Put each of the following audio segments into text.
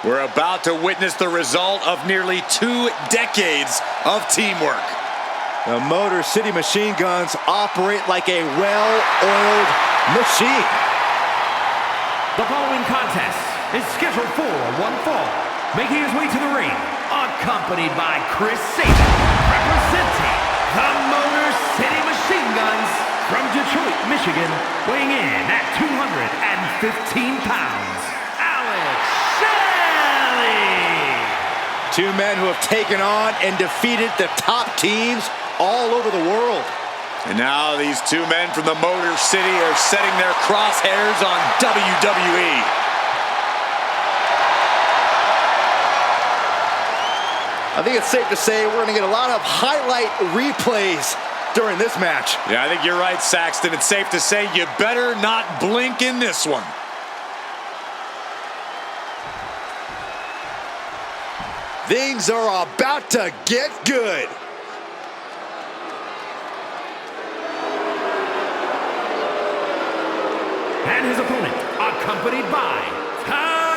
We're about to witness the result of nearly 2 decades of teamwork. The Motor City Machine Guns operate like a well-oiled machine. The following contest is scheduled for one fall. Making his way to the ring, accompanied by Chris Sabin, representing the Motor City Machine Guns from Detroit, Michigan, weighing in at 215 pounds, Alex Shelley. Two men who have taken on and defeated the top teams all over the world. And now these two men from the Motor City are setting their crosshairs on WWE. I think it's safe to say we're going to get a lot of highlight replays during this match. Yeah, I think you're right, Saxton. It's safe to say you better not blink in this one. Things are about to get good. And his opponent, accompanied by Typhoon,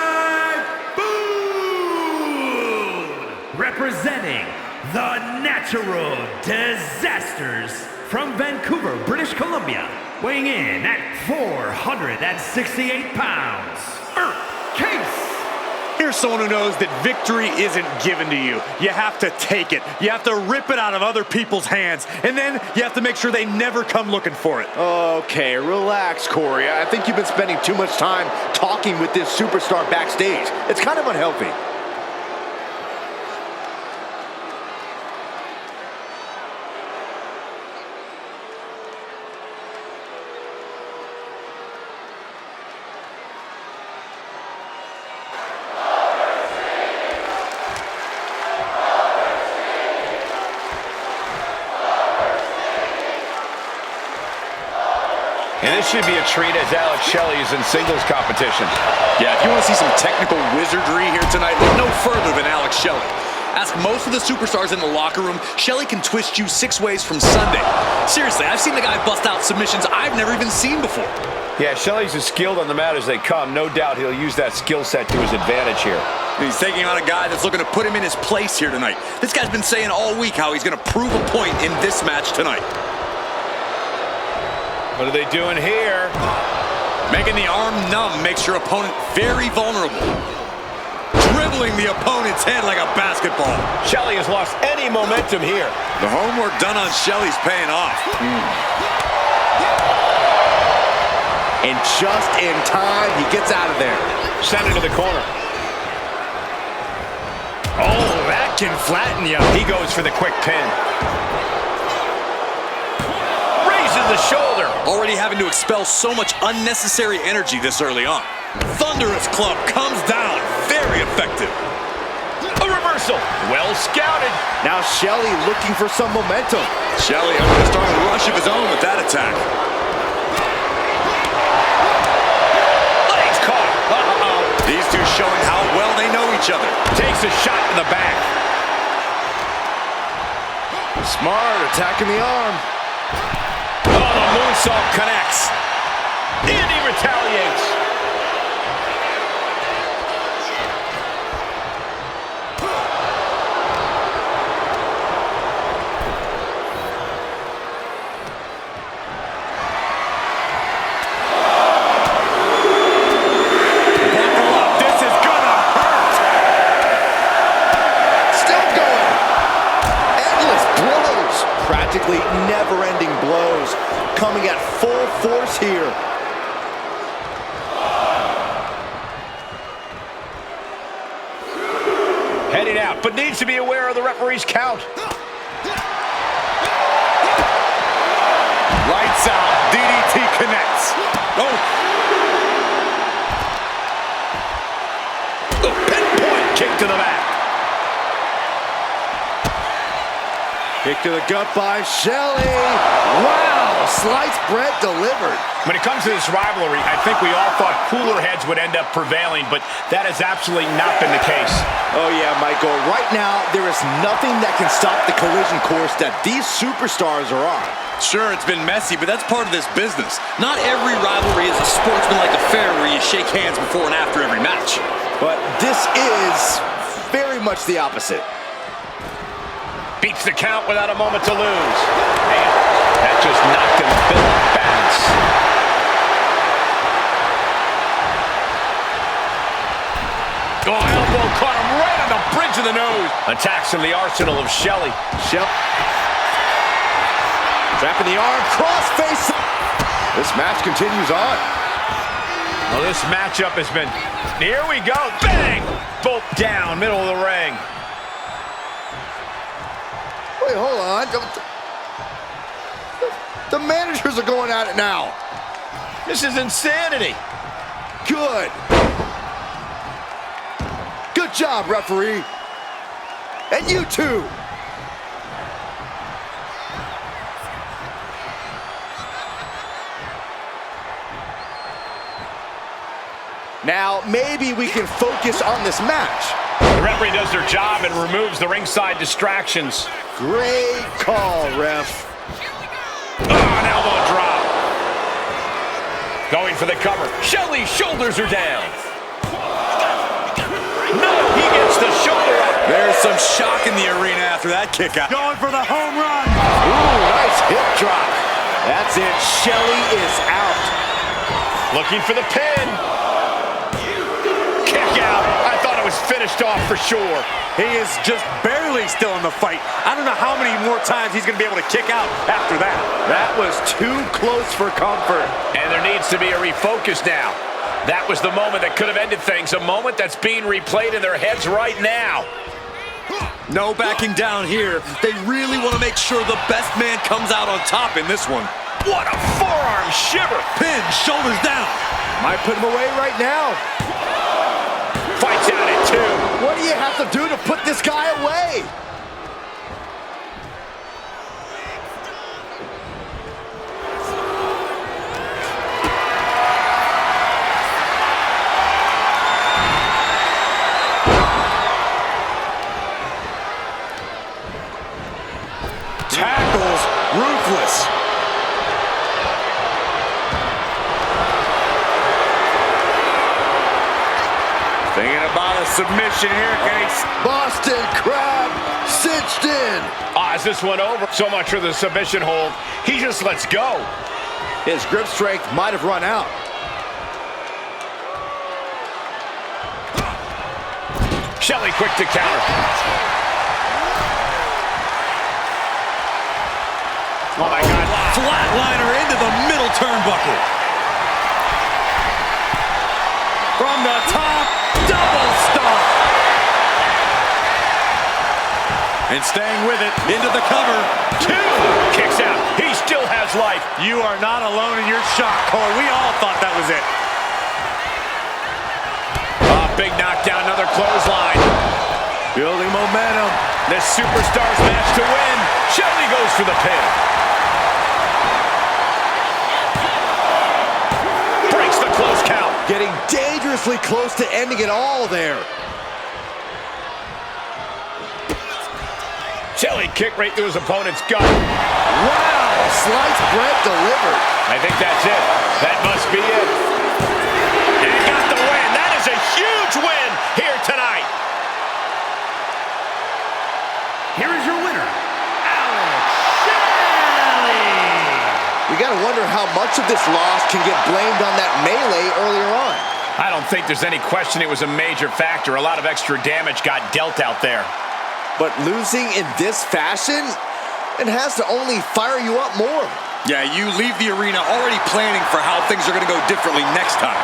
representing the Natural Disasters from Vancouver, British Columbia, weighing in at 468 pounds, Earth Case. Here's someone who knows that victory isn't given to you. You have to take it. You have to rip it out of other people's hands. And then you have to make sure they never come looking for it. Okay, relax, Corey. I think you've been spending too much time talking with this superstar backstage. It's kind of unhealthy. And this should be a treat as Alex Shelley is in singles competition. Yeah, if you want to see some technical wizardry here tonight, look no further than Alex Shelley. Ask most of the superstars in the locker room, Shelley can twist you 6 ways from Sunday. Seriously, I've seen the guy bust out submissions I've never even seen before. Yeah, Shelley's as skilled on the mat as they come. No doubt he'll use that skill set to his advantage here. He's taking on a guy that's looking to put him in his place here tonight. This guy's been saying all week how he's going to prove a point in this match tonight. What are they doing here? Making the arm numb makes your opponent very vulnerable. Dribbling the opponent's head like a basketball. Shelley has lost any momentum here. The homework done on Shelley's paying off. And just in time, he gets out of there. Sent into the corner. Oh, that can flatten you. He goes for the quick pin. Raises the shoulder. Already having to expel so much unnecessary energy this early on. Thunderous club comes down. Very effective. A reversal. Well scouted. Now Shelley looking for some momentum. Shelley going to start a rush of his own with that attack. Legs caught. These two showing how well they know each other. Takes a shot in the back. Smart, attacking the arm. Oh, the moonsault connects. And he retaliates. Buckle up, this is gonna hurt. Still going. Endless blows. Practically never-ending blows. Coming at full force here. Heading out, but needs to be aware of the referee's count. Lights out, DDT connects. Oh. The pinpoint kick to the back. Kick to the gut by Shelley. Wow, sliced bread delivered. When it comes to this rivalry, I think we all thought cooler heads would end up prevailing, but that has absolutely not been the case. Oh yeah, Michael, right now there is nothing that can stop the collision course that these superstars are on. Sure, it's been messy, but that's part of this business. Not every rivalry is a sportsmanlike affair where you shake hands before and after every match. But this is very much the opposite. Beats the count without a moment to lose. Man, that just knocked him a bit off balance. Oh, elbow caught him right on the bridge of the nose. Attacks from the arsenal of Shelley. Trapping the arm, cross face. This match continues on. Well, this matchup has been... Here we go. Bang! Both down, middle of the ring. Wait, hold on. The managers are going at it now. This is insanity. Good. Good job, referee. And you too. Now, maybe we can focus on this match. The referee does their job and removes the ringside distractions. Great call, ref. Oh, an elbow drop. Going for the cover. Shelley's shoulders are down. No, he gets the shoulder up. There's some shock in the arena after that kick out. Going for the home run. Ooh, nice hip drop. That's it. Shelley is out. Looking for the pin. Kick out. I thought it was finished off for sure. He is just barely still in the fight. I don't know how many more times he's going to be able to kick out after that. That was too close for comfort. And there needs to be a refocus now. That was the moment that could have ended things. A moment that's being replayed in their heads right now. No backing down here. They really want to make sure the best man comes out on top in this one. What a forearm shiver. Pin, shoulders down. Might put him away right now. Fights out at 2. What do you have to do to put this guy away? Tackles, ruthless. Thinking about a submission here, Case. Boston Crab cinched in. Is this one over? So much for the submission hold. He just lets go. His grip strength might have run out. Shelley quick to counter. Oh my God. Flatliner into the middle turnbuckle. From the top, double stomp. And staying with it, into the cover. 2. Kicks out. He still has life. You are not alone in your shock, Cole. We all thought that was it. Big knockdown, another clothesline. Building momentum. This superstars match to win. Shelley goes for the pin. Breaks the close count. Getting dangerously close to ending it all there. Shelley kick right through his opponent's gut. Wow, sliced bread delivered. I think that's it. That must be it. And he got the win. That is a huge win here tonight. Here is your winner, Alex Shelley. We gotta wonder how much of this loss can get blamed on that melee earlier on. I don't think there's any question it was a major factor. A lot of extra damage got dealt out there. But losing in this fashion, it has to only fire you up more. Yeah, you leave the arena already planning for how things are going to go differently next time.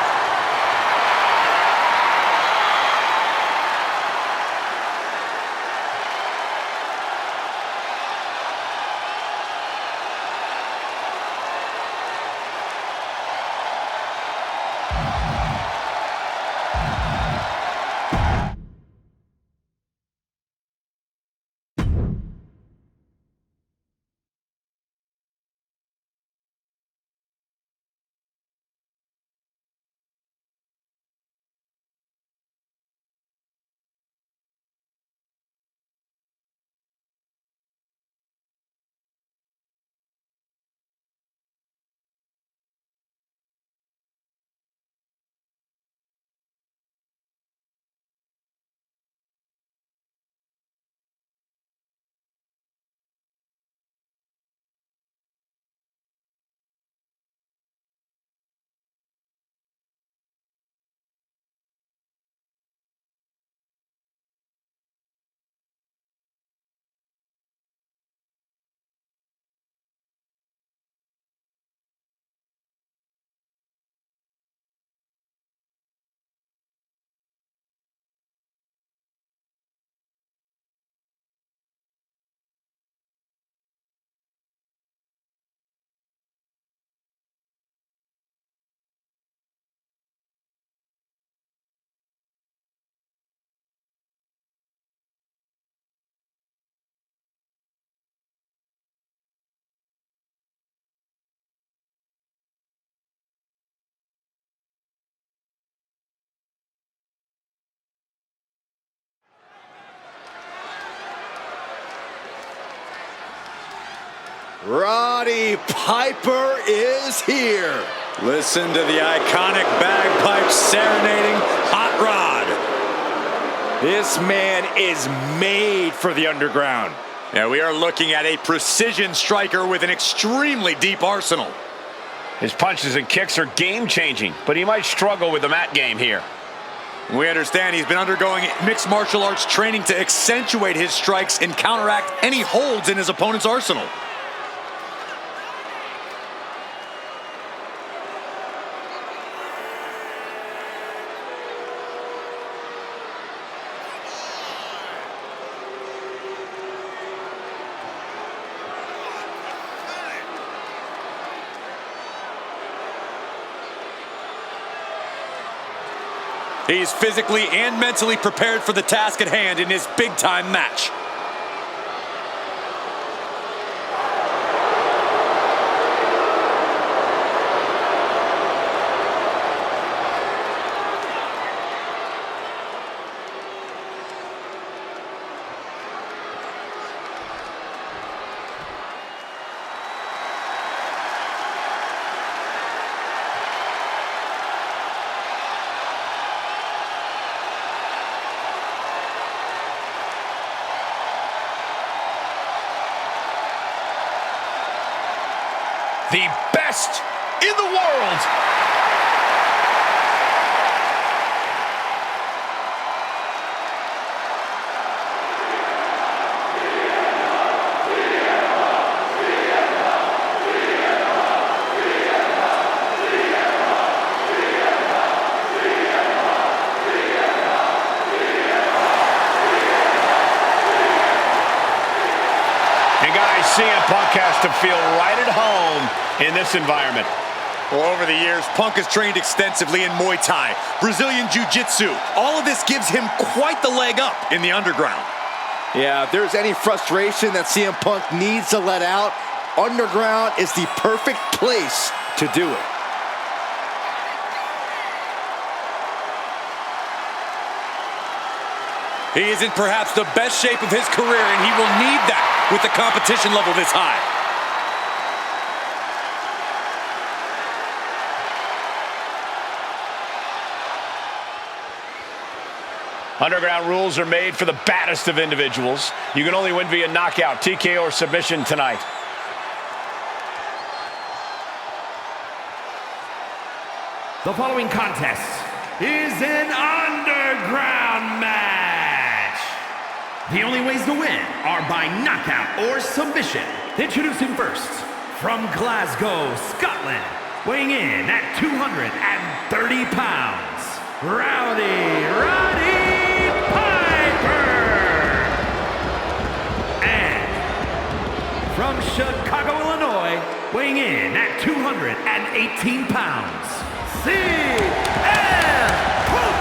Roddy Piper is here. Listen to the iconic bagpipes serenading Hot Rod. This man is made for the underground. Yeah, we are looking at a precision striker with an extremely deep arsenal. His punches and kicks are game-changing, but he might struggle with the mat game here. We understand he's been undergoing mixed martial arts training to accentuate his strikes and counteract any holds in his opponent's arsenal. He's physically and mentally prepared for the task at hand in his big-time match. The best in the world. And guys, CM Punk has to feel right at home in this environment. Well, over the years, Punk has trained extensively in Muay Thai, Brazilian Jiu-Jitsu. All of this gives him quite the leg up in the underground. Yeah, if there's any frustration that CM Punk needs to let out, underground is the perfect place to do it. He is in perhaps the best shape of his career, and he will need that with the competition level this high. Underground rules are made for the baddest of individuals. You can only win via knockout, TKO, or submission tonight. The following contest is an underground match. The only ways to win are by knockout or submission. Introducing first, from Glasgow, Scotland, weighing in at 230 pounds, Roddy Piper. And from Chicago, Illinois, weighing in at 218 pounds, CM Punk.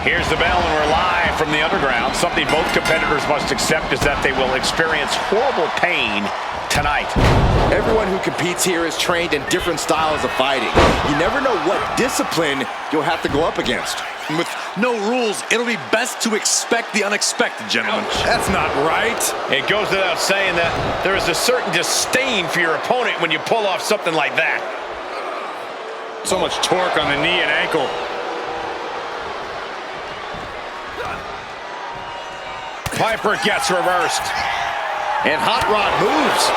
Here's the bell, and we're live from the underground. Something both competitors must accept is that they will experience horrible pain tonight. Everyone who competes here is trained in different styles of fighting. You never know what discipline you'll have to go up against. With no rules, it'll be best to expect the unexpected, gentlemen. Ouch. That's not right. It goes without saying that there is a certain disdain for your opponent when you pull off something like that. So much torque on the knee and ankle. Piper gets reversed. And Hot Rod moves.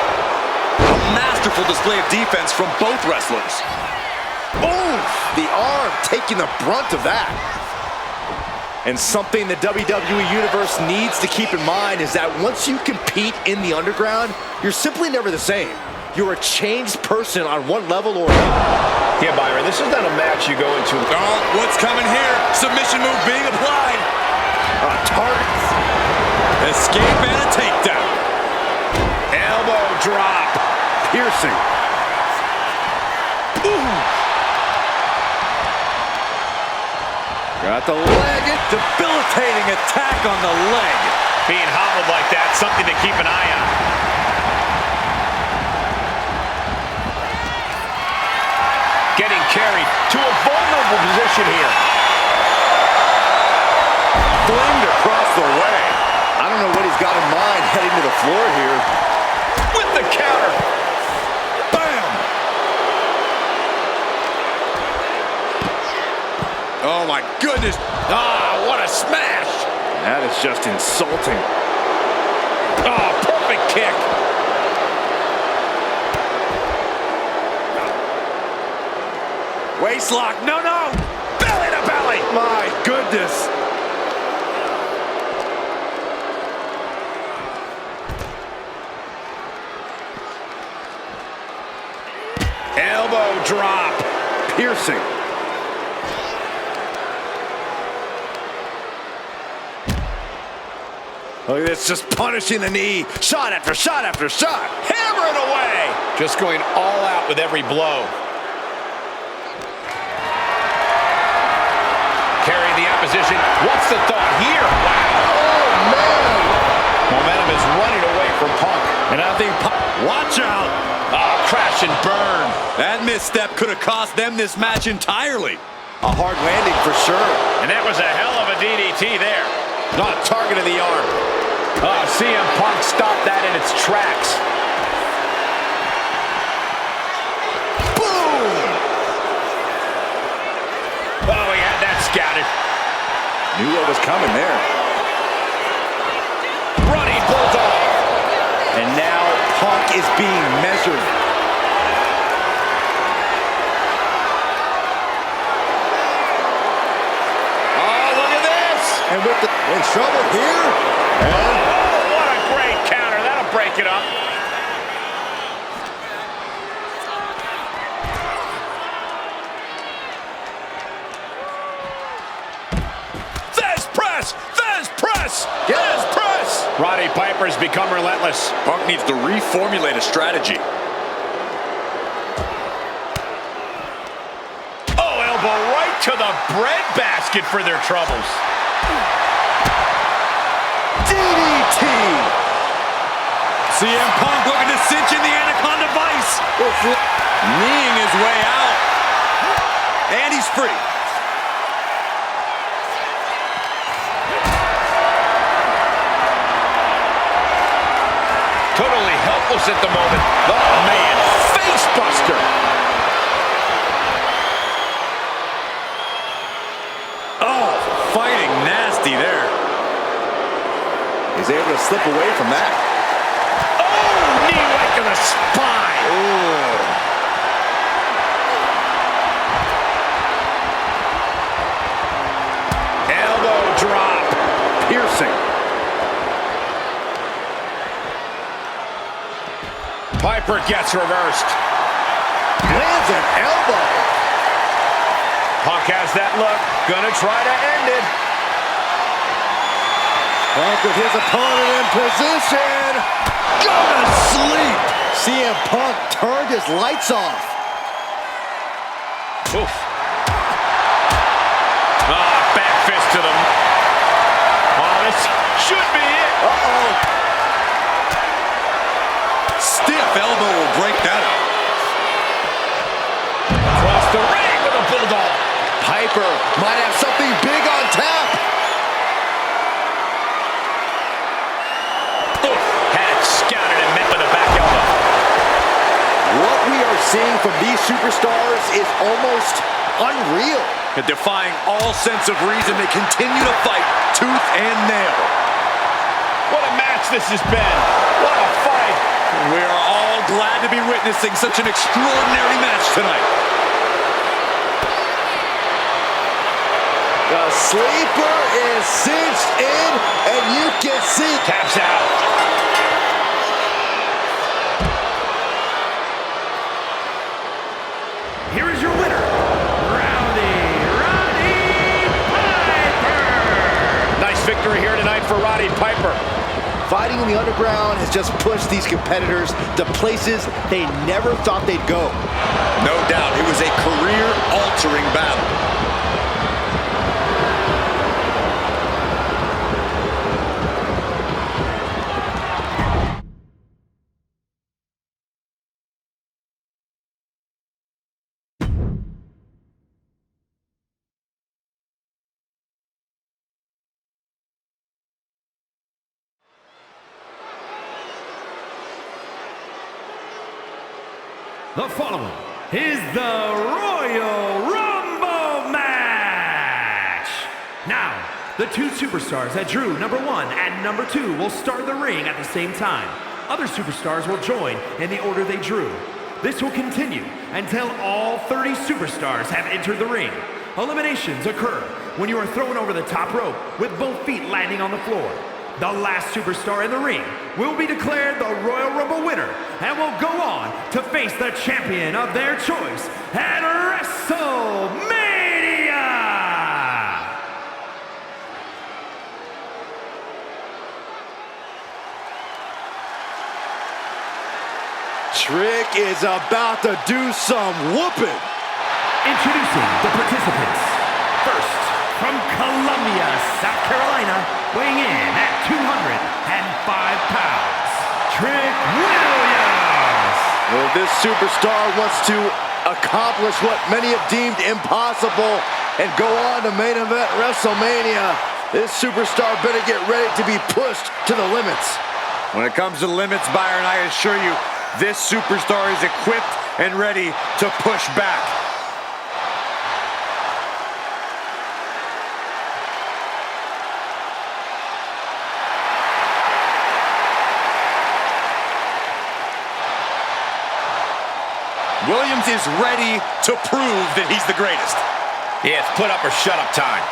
A masterful display of defense from both wrestlers. Oof! The arm taking the brunt of that. And something the WWE Universe needs to keep in mind is that once you compete in the underground, you're simply never the same. You're a changed person on one level or another. Yeah, Byron, this is not a match you go into. Oh, what's coming here? Submission move being applied. Targets. Escape and a takedown. Elbow drop. Piercing. Ooh. Got the leg. Debilitating attack on the leg. Being hobbled like that, something to keep an eye on. Getting carried to a vulnerable position here. Flamed across the way. I don't don't know what he's got in mind heading to the floor here. With the counter. Bam! Oh my goodness. Ah, what a smash. That is just insulting. Oh, perfect kick. Waist lock. No, no. Belly to belly. My goodness. Elbow drop. Piercing. Look at this, just punishing the knee. Shot after shot after shot. Hammering away. Just going all out with every blow. Carrying the opposition. What's the thought here? Wow. Oh, man. Momentum is running away from Punk. And I think watch out. Ah, crash and burn. That misstep could have cost them this match entirely. A hard landing for sure. And that was a hell of a DDT there. Not target of the arm. CM Punk stopped that in its tracks. Boom! Oh, he had that scouted. Knew what was coming there. Running bulldog. And now Punk is being measured. Oh, look at this. And with the in trouble here. And Oh, what a great counter. That'll break it up. There's press. There's press. There's press. Roddy Piper's become relentless. Punk needs to reformulate a strategy. Oh, elbow right to the breadbasket for their troubles. DDT. CM Punk looking to cinch in the Anaconda Vice. Kneeing his way out. And he's free. Totally helpless at the moment. Oh, man. Face buster. Oh, fighting nasty there. He's able to slip away from that. Oh, knee right to the spine. Elbow drop. Piercing. Piper gets reversed. Lands an elbow. Punk has that look. Gonna try to end it. Punk with his opponent in position. Go to sleep. CM Punk turned his lights off. Oof. Back fist to them. Oh, this should be it. Uh-oh. Stiff elbow will break that up. Across the ring with a bulldog. Piper might have something big on tap. Oof. Had it scouted and met with a back elbow. What we are seeing from these superstars is almost unreal. Defying all sense of reason, they continue to fight tooth and nail. What a match this has been. What a fight. We are all glad to be witnessing such an extraordinary match tonight. The sleeper is cinched in, and you can see. Taps out. Here is your winner, Roddy Piper. Nice victory here tonight for Roddy Piper. Fighting in the underground has just pushed these competitors to places they never thought they'd go. No doubt, it was a career-altering battle. The following is the Royal Rumble match. Now, the two superstars that drew number 1 and number 2 will start the ring at the same time. Other superstars will join in the order they drew. This will continue until all 30 superstars have entered the ring. Eliminations occur when you are thrown over the top rope with both feet landing on the floor. The last superstar in the ring will be declared the Royal Rumble winner and will go on to face the champion of their choice at WrestleMania! Trick is about to do some whooping. Introducing the participants. First, from Columbia, South Carolina, weighing in at 205 pounds, Trick Williams. Well, this superstar wants to accomplish what many have deemed impossible and go on to main event WrestleMania. This superstar better get ready to be pushed to the limits. When it comes to limits, Byron, I assure you, this superstar is equipped and ready to push back. Williams is ready to prove that he's the greatest. Yeah, it's put up or shut up time.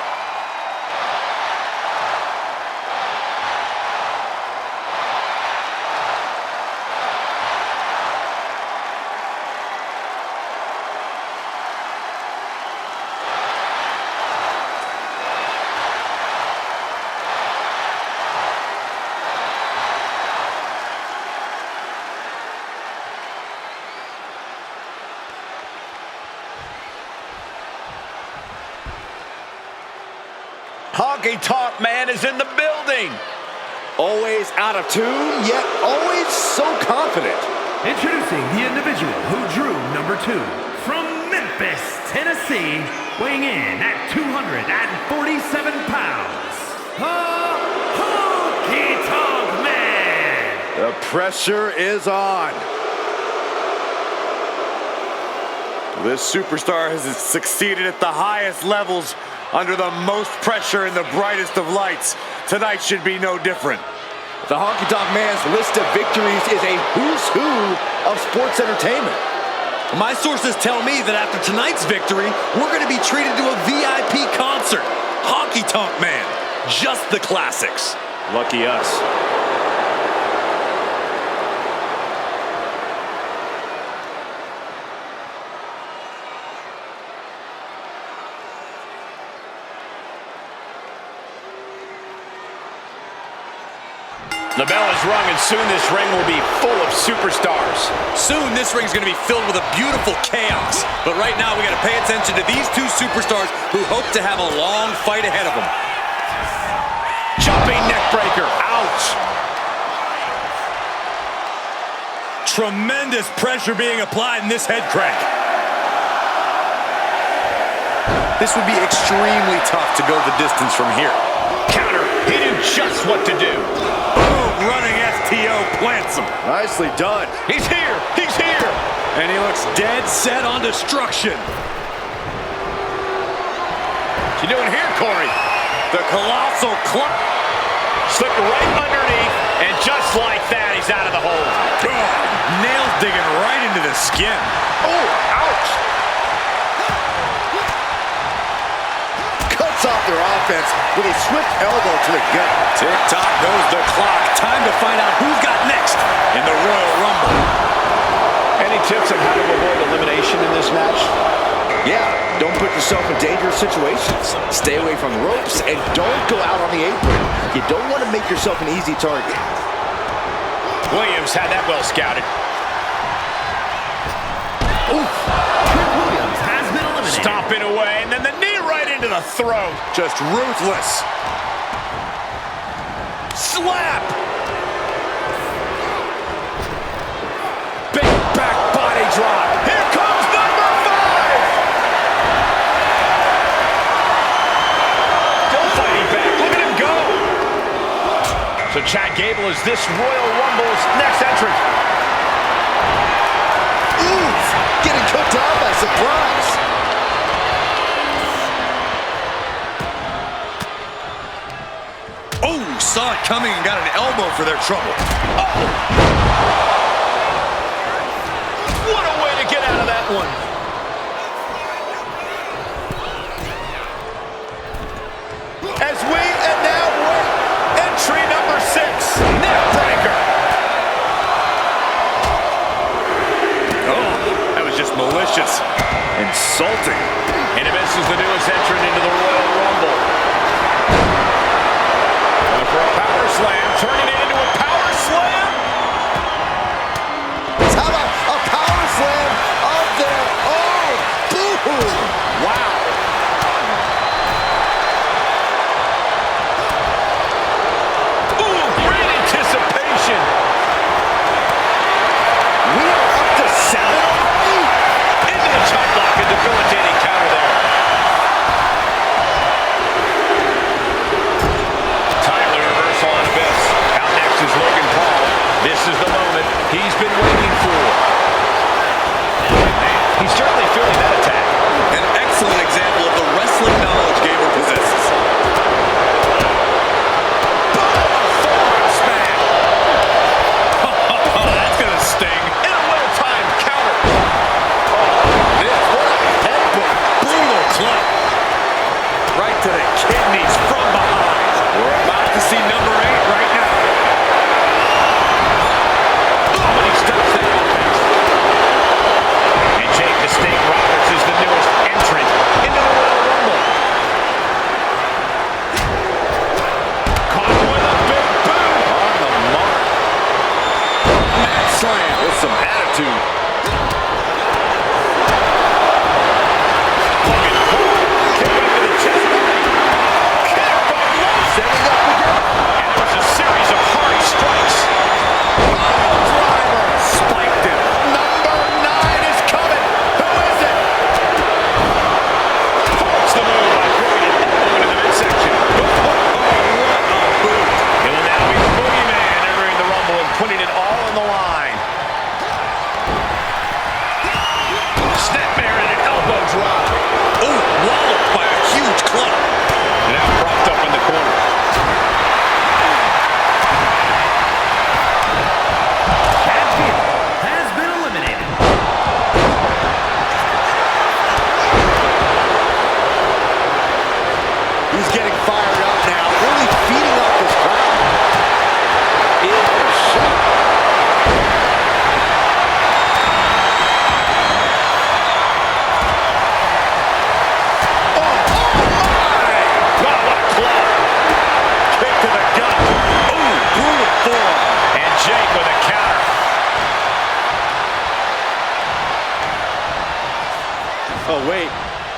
Honky Tonk Man is in the building. Always out of tune, yet always so confident. Introducing the individual who drew number 2. From Memphis, Tennessee, weighing in at 247 pounds, Honky Tonk Man. The pressure is on. This superstar has succeeded at the highest levels under the most pressure in the brightest of lights. Tonight should be no different. The Honky Tonk Man's list of victories is a who's who of sports entertainment. My sources tell me that after tonight's victory, we're going to be treated to a VIP concert. Honky Tonk Man, just the classics. Lucky us. The bell is rung, and soon this ring will be full of superstars. Soon this ring's going to be filled with a beautiful chaos. But right now we got to pay attention to these two superstars who hope to have a long fight ahead of them. Jumping neck breaker. Ouch. Tremendous pressure being applied in this head crank. This would be extremely tough to go the distance from here. Counter. He knew just what to do. Boom, running STO plants him. Nicely done. He's here. He's here. And he looks dead set on destruction. What you doing here, Corey? The colossal club. Slipped right underneath, and just like that, he's out of the hole. Nails digging right into the skin. Oh, ouch. Cuts off their offense with a swift elbow to the gut. Tick-tock goes the clock. Time to find out who's got next in the Royal Rumble. Any tips on how to avoid elimination in this match? Yeah, don't put yourself in dangerous situations. Stay away from ropes and don't go out on the apron. You don't want to make yourself an easy target. Williams had that well scouted. Oof. Trick Williams has been eliminated. Stomping away, and then the knee right into the throat. Just ruthless. Slap! Big back body drop. Here comes number 5. Still fighting back. Look at him go. So Chad Gable is this Royal Rumble's next entrant. Oof! cooked up by surprise. Oh, saw it coming and got an elbow for their trouble. Oh! What a way to get out of that one. As we and now wait, entry number 6, neck breaker. Oh, that was just malicious. Insulting. And this is the newest entrant into the Royal Rumble. Going for a power slam, turning it into a power slam. How about a power slam of their own? Boo-hoo! Wow. Ooh, great anticipation. We are up to 7 already? Into the chop block, a debilitating counter there. Tyler reversal on Abyss. Out next is Logan Paul. This is the moment he's been waiting for. Man, he's certainly feeling that attack. An excellent example of the wrestling knowledge Gable possesses. Forearm smash. Oh, that's gonna sting. And a well-timed counter. This, what a headbutt. Brutal club. Right to the kidneys from behind. We're about to see number 8 right now. But he stops that offense. And Jake the Snake Roberts is the newest entrant into the Royal Rumble. Caught with a big boot. On the mark. Mad slam with some attitude. Logan Paul kicking into the chest. Kick from low. Setting up again. And there's a series of hard strikes. Driver spiked him. Number 9 is coming. Who is it? Force the move by throwing an elbow into the midsection. It will now be the Boogeyman entering the Rumble and putting it all on the line. Snapmare and an elbow drop. Oh, walloped by a huge club. Now propped up in the corner. Champion has been eliminated. He's getting fired up now, really feeding off his crowd. In the shot. Wow, what a club. Kick to the gut. Ooh, brutal forearm. And Jake with a counter. Oh, wait.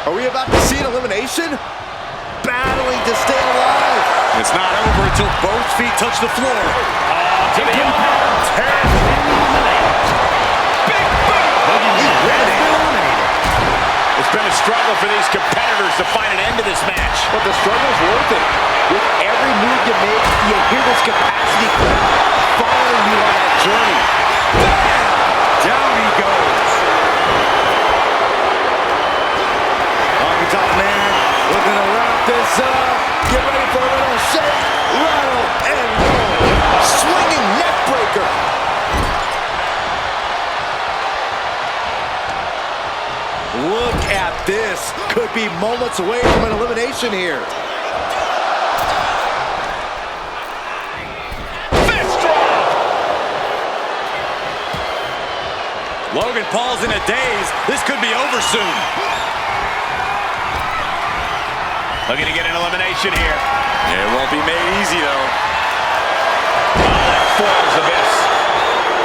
Are we about to see an elimination? Battling to stay alive. It's not over until both feet touch the floor. To the arm. Big boot. He's ready. It's been a struggle for these competitors to find an end to this match. But the struggle's worth it. With every move you make, you hear this capacity crowd following you on that journey. Bam! Down he goes. Honky Tonk Man looking to wrap this up. Get ready for a little shake, rattle, and roll. Swinging neck breaker. Look at this. Could be moments away from an elimination here. Fist drop. Logan Paul's in a daze. This could be over soon. Looking to get an elimination here. It won't be made easy, though. That foils Abyss.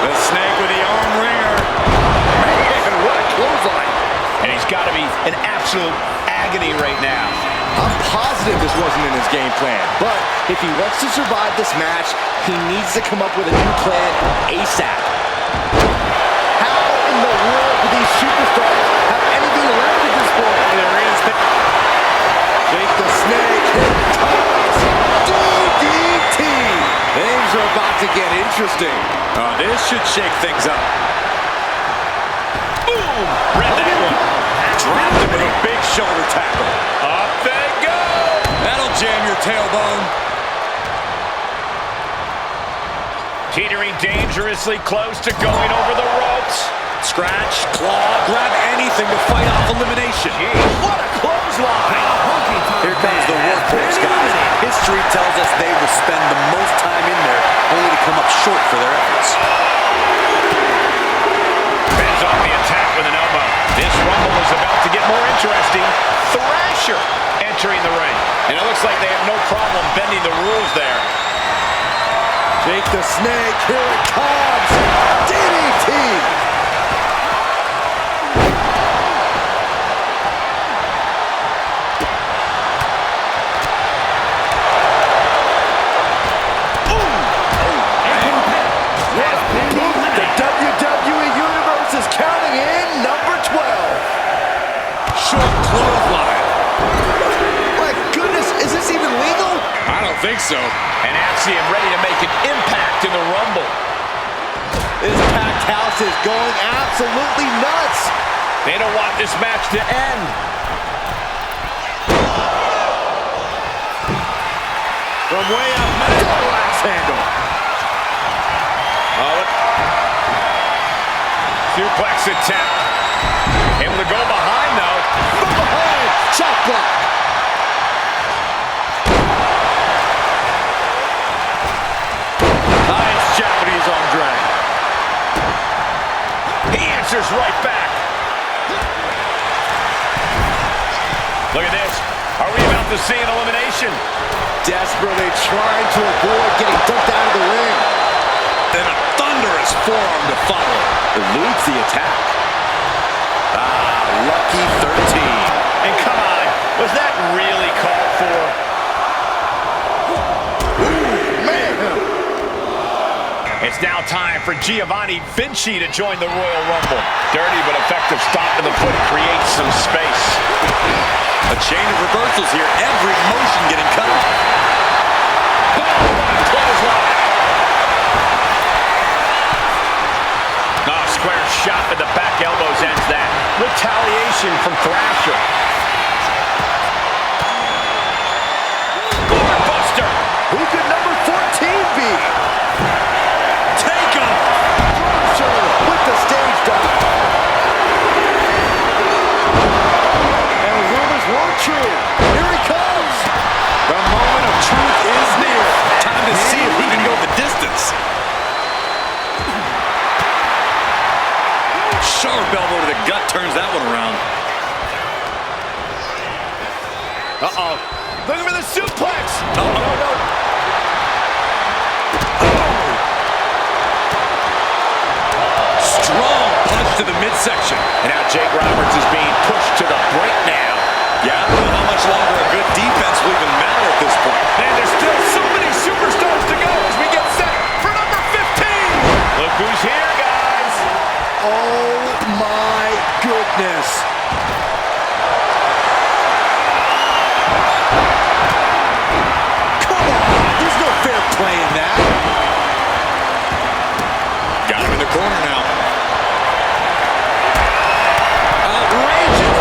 The Snake with the arm wringer. Man, what a clothesline. And he's got to be in absolute agony right now. I'm positive this wasn't in his game plan, but if he wants to survive this match, he needs to come up with a new plan ASAP. How in the world do these superstars have anything left at this point? There is the Jake the Snake hit toss. DDT. Things are about to get interesting. this should shake things up. Boom! Read that one. Dropped him with a big shoulder tackle. Up they go. That'll jam your tailbone. Teetering dangerously close to going over the ropes. Scratch, claw, grab anything to fight off elimination. What a clothesline. Here comes the workhorse, guys. History tells us they will spend the most time in there, only to come up short for their efforts. Bends off the attack with an elbow. This Rumble is about to get more interesting. Thrasher entering the ring. And it looks like they have no problem bending the rules there. Jake the Snake, here it comes. DDT. I think so. And Axiom ready to make an impact in the Rumble. This packed house is going absolutely nuts. They don't want this match to end. From way up, double axe handle. Suplex attempt. Able to go behind, though. From behind, chop block. Nice Japanese arm drag. He answers right back. Look at this. Are we about to see an elimination? Desperately trying to avoid getting dumped out of the ring. Then a thunderous forearm to follow. Eludes the attack. Lucky 13. And come on, was that really called for? It's now time for Giovanni Vinci to join the Royal Rumble. Dirty but effective stop to the foot creates some space. A chain of reversals here, every motion getting cut off. Clothesline. Square shot at the back elbows ends that. Retaliation from Thrasher. Buster. Who could number 14 be? Take him! Thrasher with the stage dive. And the rumors were true. Here he comes. The moment of truth is near. Time to see if he can go the distance. Sharp elbow to the gut turns that one around. Uh-oh. Looking for the suplex. No. Strong punch to the midsection. And now Jake Roberts is being pushed to the brink now. Yeah, I don't know how much longer a good defense will even matter at this point. And there's still so many superstars to go as we get set for number 15. Look who's here, guys. Oh my goodness. Come on, there's no fair play in that. Got him in the corner now. Outrageous.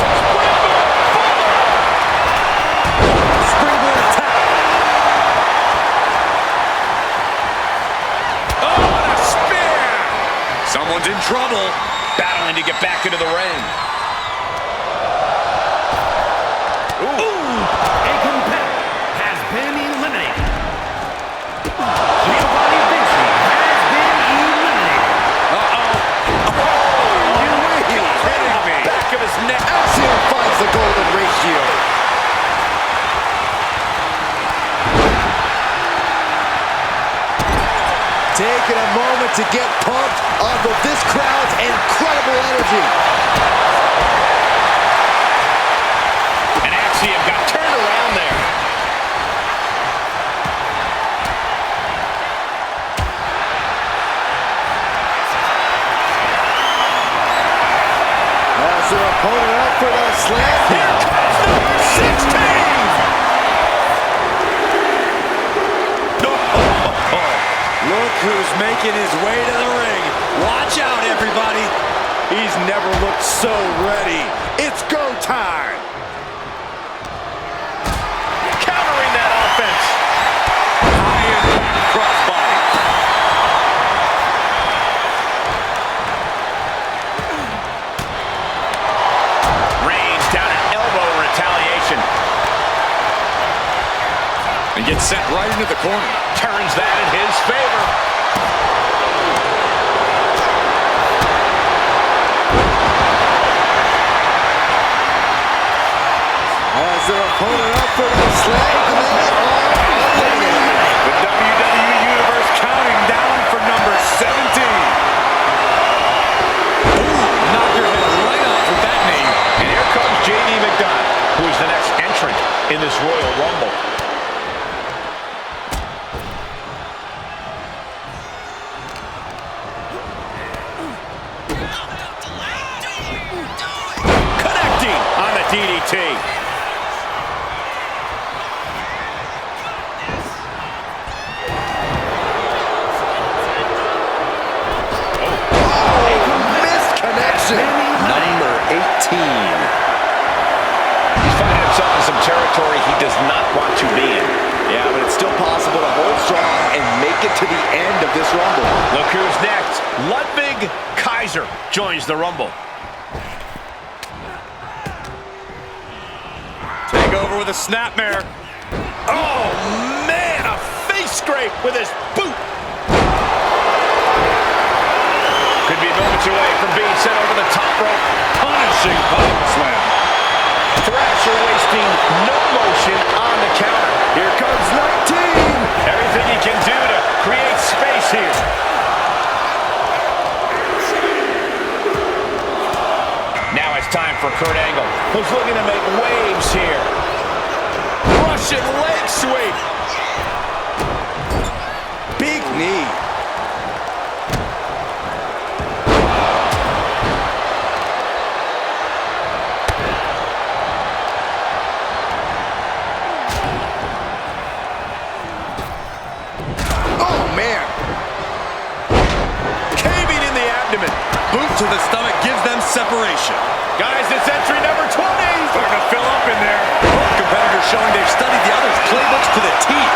Springboard attack. Oh, and a spear. Someone's in trouble. Battling to get back into the ring. A competitor has been eliminated. Giovanni Vinci has been eliminated. Kidding me. Back of his neck. Axiom finds the golden ratio. Taking a moment to get pumped off of this crowd's incredible energy. And Axiom got turned around there. As their opponent up for the slam. Here comes number 16. Look who's making his way to the ring. Watch out, everybody. He's never looked so ready. It's go time. Countering that offense. High impact crossbody. Range down an elbow retaliation. And gets sent right into the corner. Turns that in his favor. Has their opponent up for the slam. The WWE Universe counting down for number 17. Ooh, knock your head right off with that name. And here comes JD McDonough, who is the next entrant in this Royal Rumble. Connecting on the DDT. Number 18. He's finding himself in some territory he does not want to be in. Yeah, but it's still possible to hold strong and make it to the end of this Rumble. Look who's next. Ludwig Kaiser joins the Rumble. Take over with a snapmare. Oh, man, a face scrape with his boot. Could be moments away from being sent over the top rope. Punishing body slam. Thrasher wasting no motion on the counter. Here comes 19. Everything he can do to create space here. Now it's time for Kurt Angle, who's looking to make waves here. Russian leg sweep. Big knee. Boot to the stomach gives them separation. Guys, it's entry number 20. Starting to fill up in there. Both competitors showing they've studied the other's playbooks to the teeth.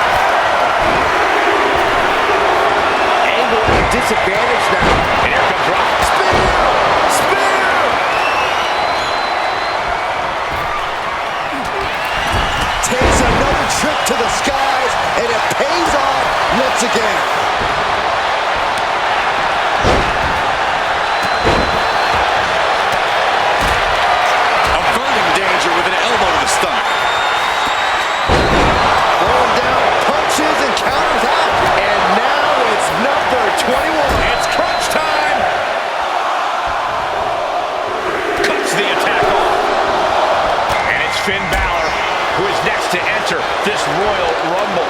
Angle at a disadvantage now. And here comes Rock. Spear! Spear! Takes another trip to the skies, and it pays off once again. With an elbow to the stomach. Throwing down punches and counters out. And now it's number 21. It's crunch time. Cuts the attack off. And it's Finn Balor, who is next to enter this Royal Rumble.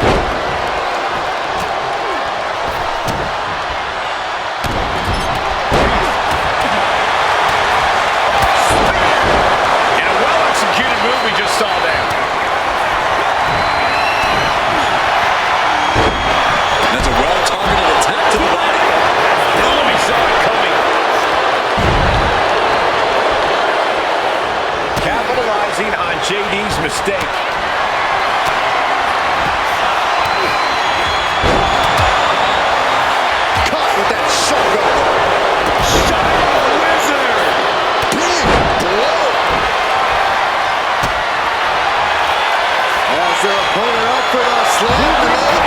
We just saw there. That's a well-targeted attack to the body. Nobody saw it coming. Capitalizing on JD's mistake. Caught with that sharp elbow. Shadow Wizard. Big blow. As their opponent up for the slam tonight.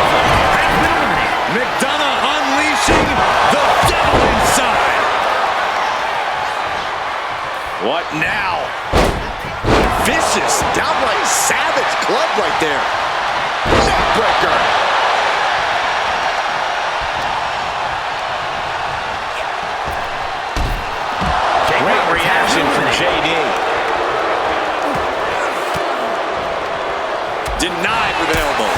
McDonough unleashing the devil inside. What now? Vicious, downright savage club right there. Neckbreaker. Great reaction from JD. Denied with an elbow.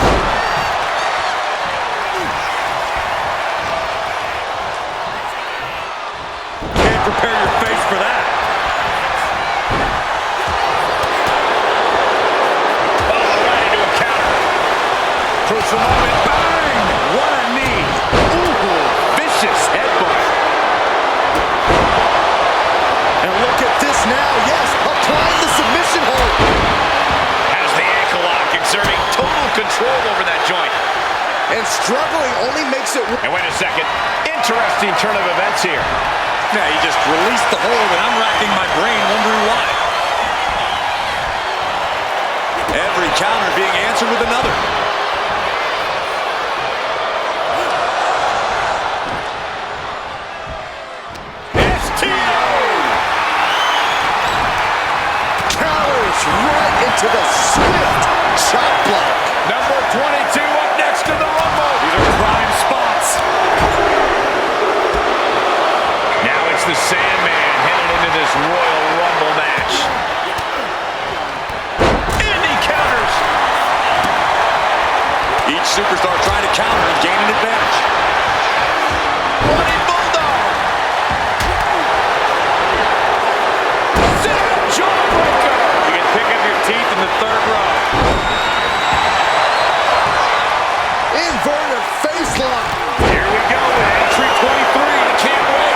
Can't prepare your face for that. Oh, right into a counter. Crucial moment. Bang! What a knee. Ooh, vicious headbutt. control over that joint. And struggling only makes it... And wait a second. Interesting turn of events here. Yeah, he just released the hold, and I'm racking my brain wondering why. Every counter being answered with another. Right into the swift chop block. Number 22 up next in the Rumble. These are prime spots. Now it's the Sandman headed into this Royal Rumble match. And he counters. Each superstar trying to counter and gain an advantage. Running Bulldog. Sit-up jawbreaker. Pick up your teeth in the third row. Inverted face lock. Here we go with entry 23. I can't wait.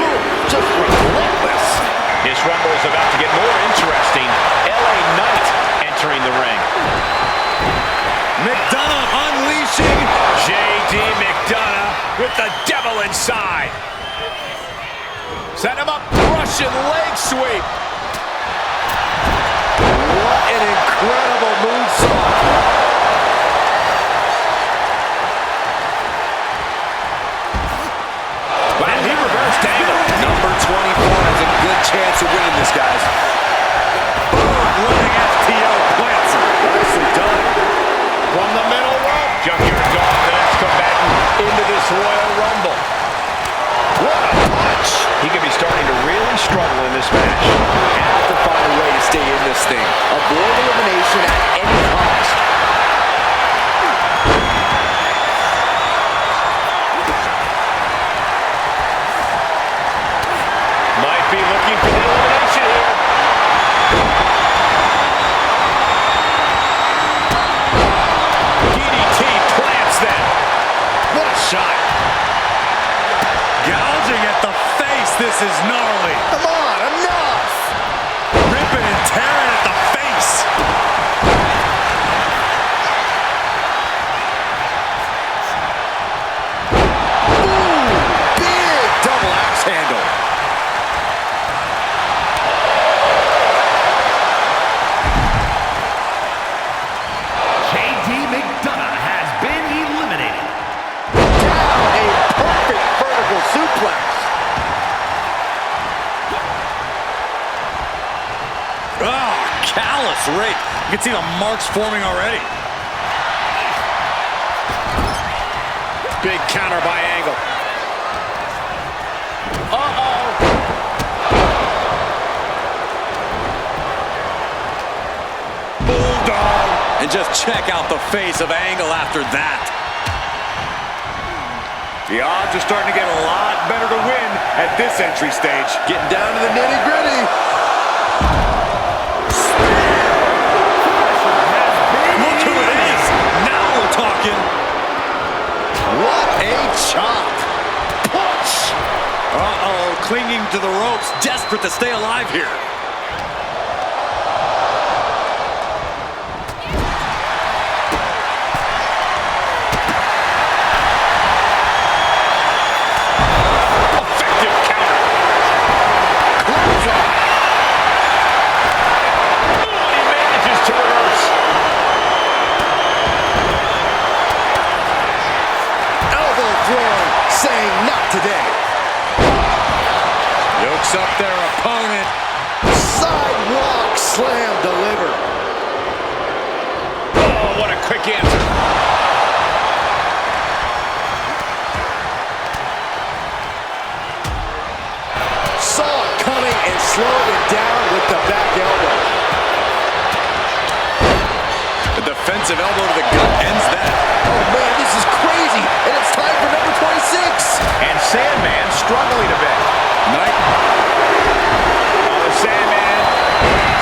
Ooh, just relentless. This Rumble is about to get more interesting. LA Knight entering the ring. McDonough unleashing. JD McDonough with the devil inside. Set him up, Russian leg sweep. What an incredible moonsault. Wow, he reversed angle. Number 24 has a good chance of winning this, guys. Boom, running FTO plants. Nicely done. From the middle rope. Junkyard Dog, the next combatant into this Royal Rumble. What a punch. He could be starting to really struggle in this match. Have to find a way to stay in this thing. Avoid elimination at any cost. Might be looking for the elimination here. DDT plants that. What a shot. Gouging at the face. This is gnarly. Come on, enough. Ripping and tearing at the face. Ooh, big double axe handle. JD McDonough has been eliminated. Down a perfect vertical suplex. Oh, callous rake. You can see the marks forming already. Big counter by Angle. Uh-oh. Bulldog. And just check out the face of Angle after that. The odds are starting to get a lot better to win at this entry stage. Getting down to the nitty-gritty. Look who it is. Now we're talking. What a chop. Push. Uh-oh, clinging to the ropes, desperate to stay alive here. Effective counter. Clothesline. Oh, he manages to reverse. Elbow throw, saying not today. Yokes up their opponent. Sidewalk slam delivered. Oh, what a quick answer. Saw it coming and slowed it down with the back elbow. The defensive elbow to the gut ends that. Oh man, this is crazy. And it's time for number 26. And Sandman struggling a bit. Knight. Oh, the Sandman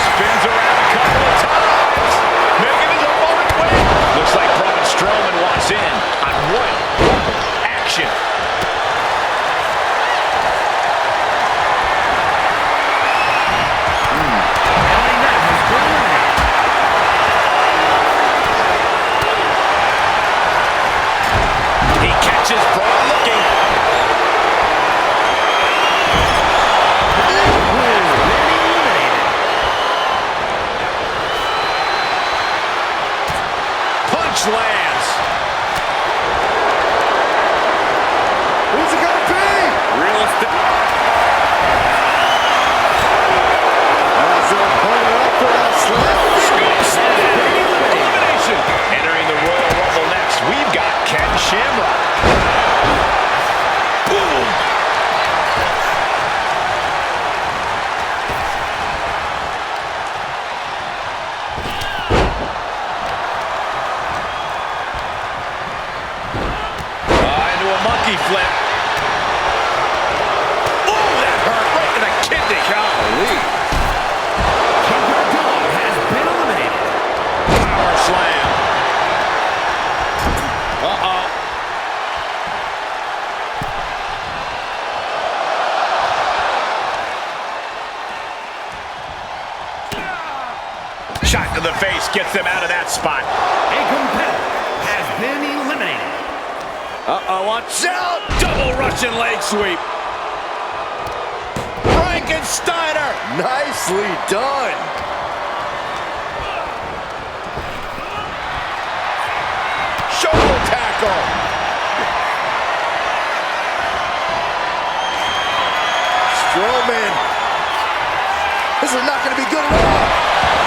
spins around a couple of times, making his opponent win. Looks like Braun Strowman walks in on Royal Rumble action. to the face gets them out of that spot. A competitor has been eliminated. Uh-oh, watch out! Double Russian leg sweep. Frankensteiner! Nicely done! Shoulder tackle! Strowman! This is not going to be good at all!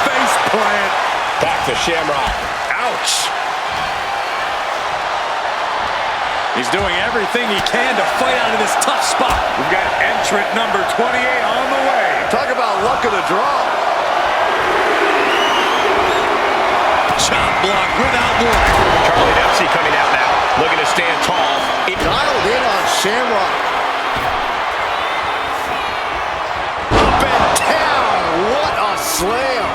Face plant! Back to Shamrock. Ouch! He's doing everything he can to fight out of this tough spot. We've got entrant number 28 on the way. Talk about luck of the draw. Chop block without warning. Charlie Dempsey coming out now, looking to stand tall. Dialed in on Shamrock. Up and down. What a slam.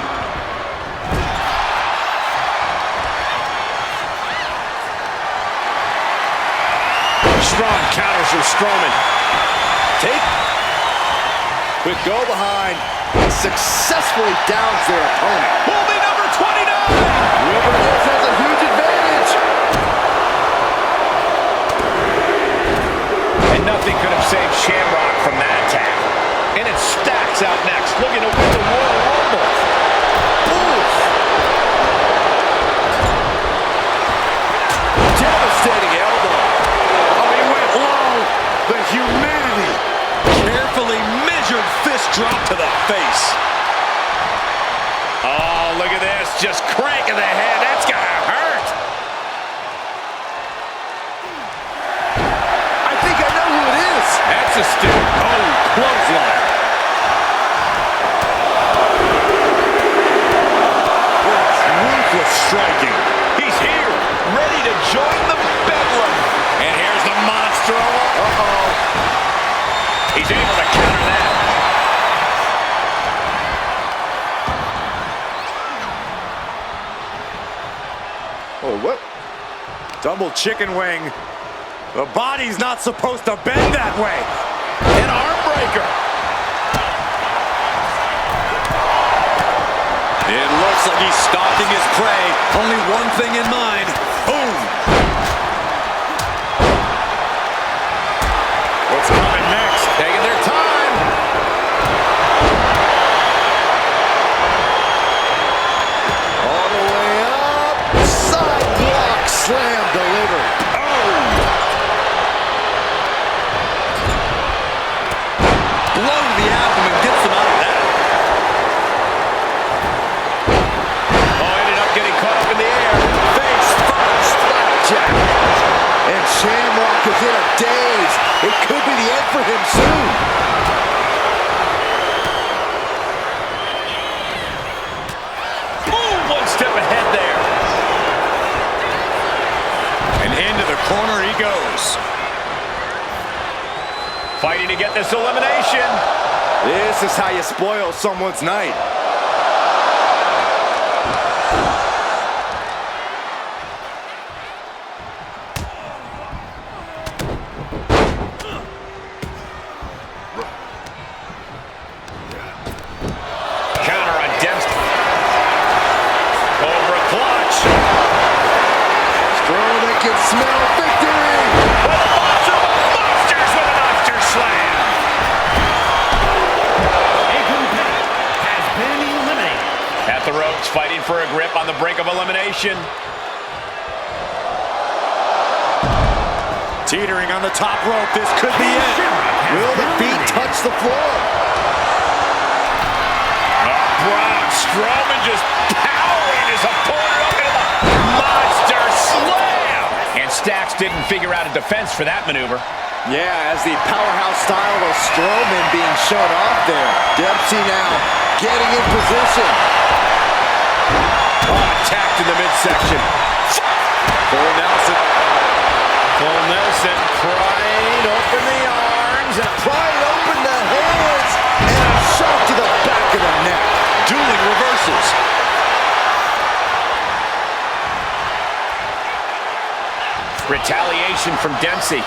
Strong counters from Strowman. Take. Quick go behind. Successfully downs their opponent. Holding number 29. Whoever it is has a huge advantage. And nothing could have saved Shamrock from that attack. And it's Stacks out next, looking to win the Royal Rumble. Oof. Devastating elbow. The humanity. Carefully measured fist drop to the face. Oh, look at this. Just cranking the head. That's gonna hurt. I think I know who it is. That's a stick. Oh, clothesline. Ruthless striking. He's here, ready to join the bedlam. And here's the monster. Uh-oh. He's able to counter that. Oh, what? Double chicken wing. The body's not supposed to bend that way. An arm breaker. It looks like he's stalking his prey. Only one thing in mind. Boom. What's coming next? Taking their time. All the way up. Side block slam delivered. Blow to the abdomen gets him out of that. Oh, ended up getting caught up in the air. Face first. Slapjack. And Shamrock is in a daze. It could be the end for him soon. Ooh, one step ahead there. And into the corner he goes. Fighting to get this elimination. This is how you spoil someone's night. Counter on Dempsey. Over a clutch. Strowman can smell victory. Monsters with a monster slam. A competitor has been eliminated. At the ropes, fighting for a grip on the brink of elimination. Teetering on the top rope. This could be it. Will the feet touch the floor? Braun Strowman just powering his opponent up into the monster slam. And Stacks didn't figure out a defense for that maneuver. Yeah, as the powerhouse style of Strowman being shown off there. Dempsey now getting in position. Oh, attacked in the midsection. Full Nelson. Full Nelson prying open the arms. Prying open the hands. And a shot to the back of the neck. Dueling reversals. Retaliation from Dempsey.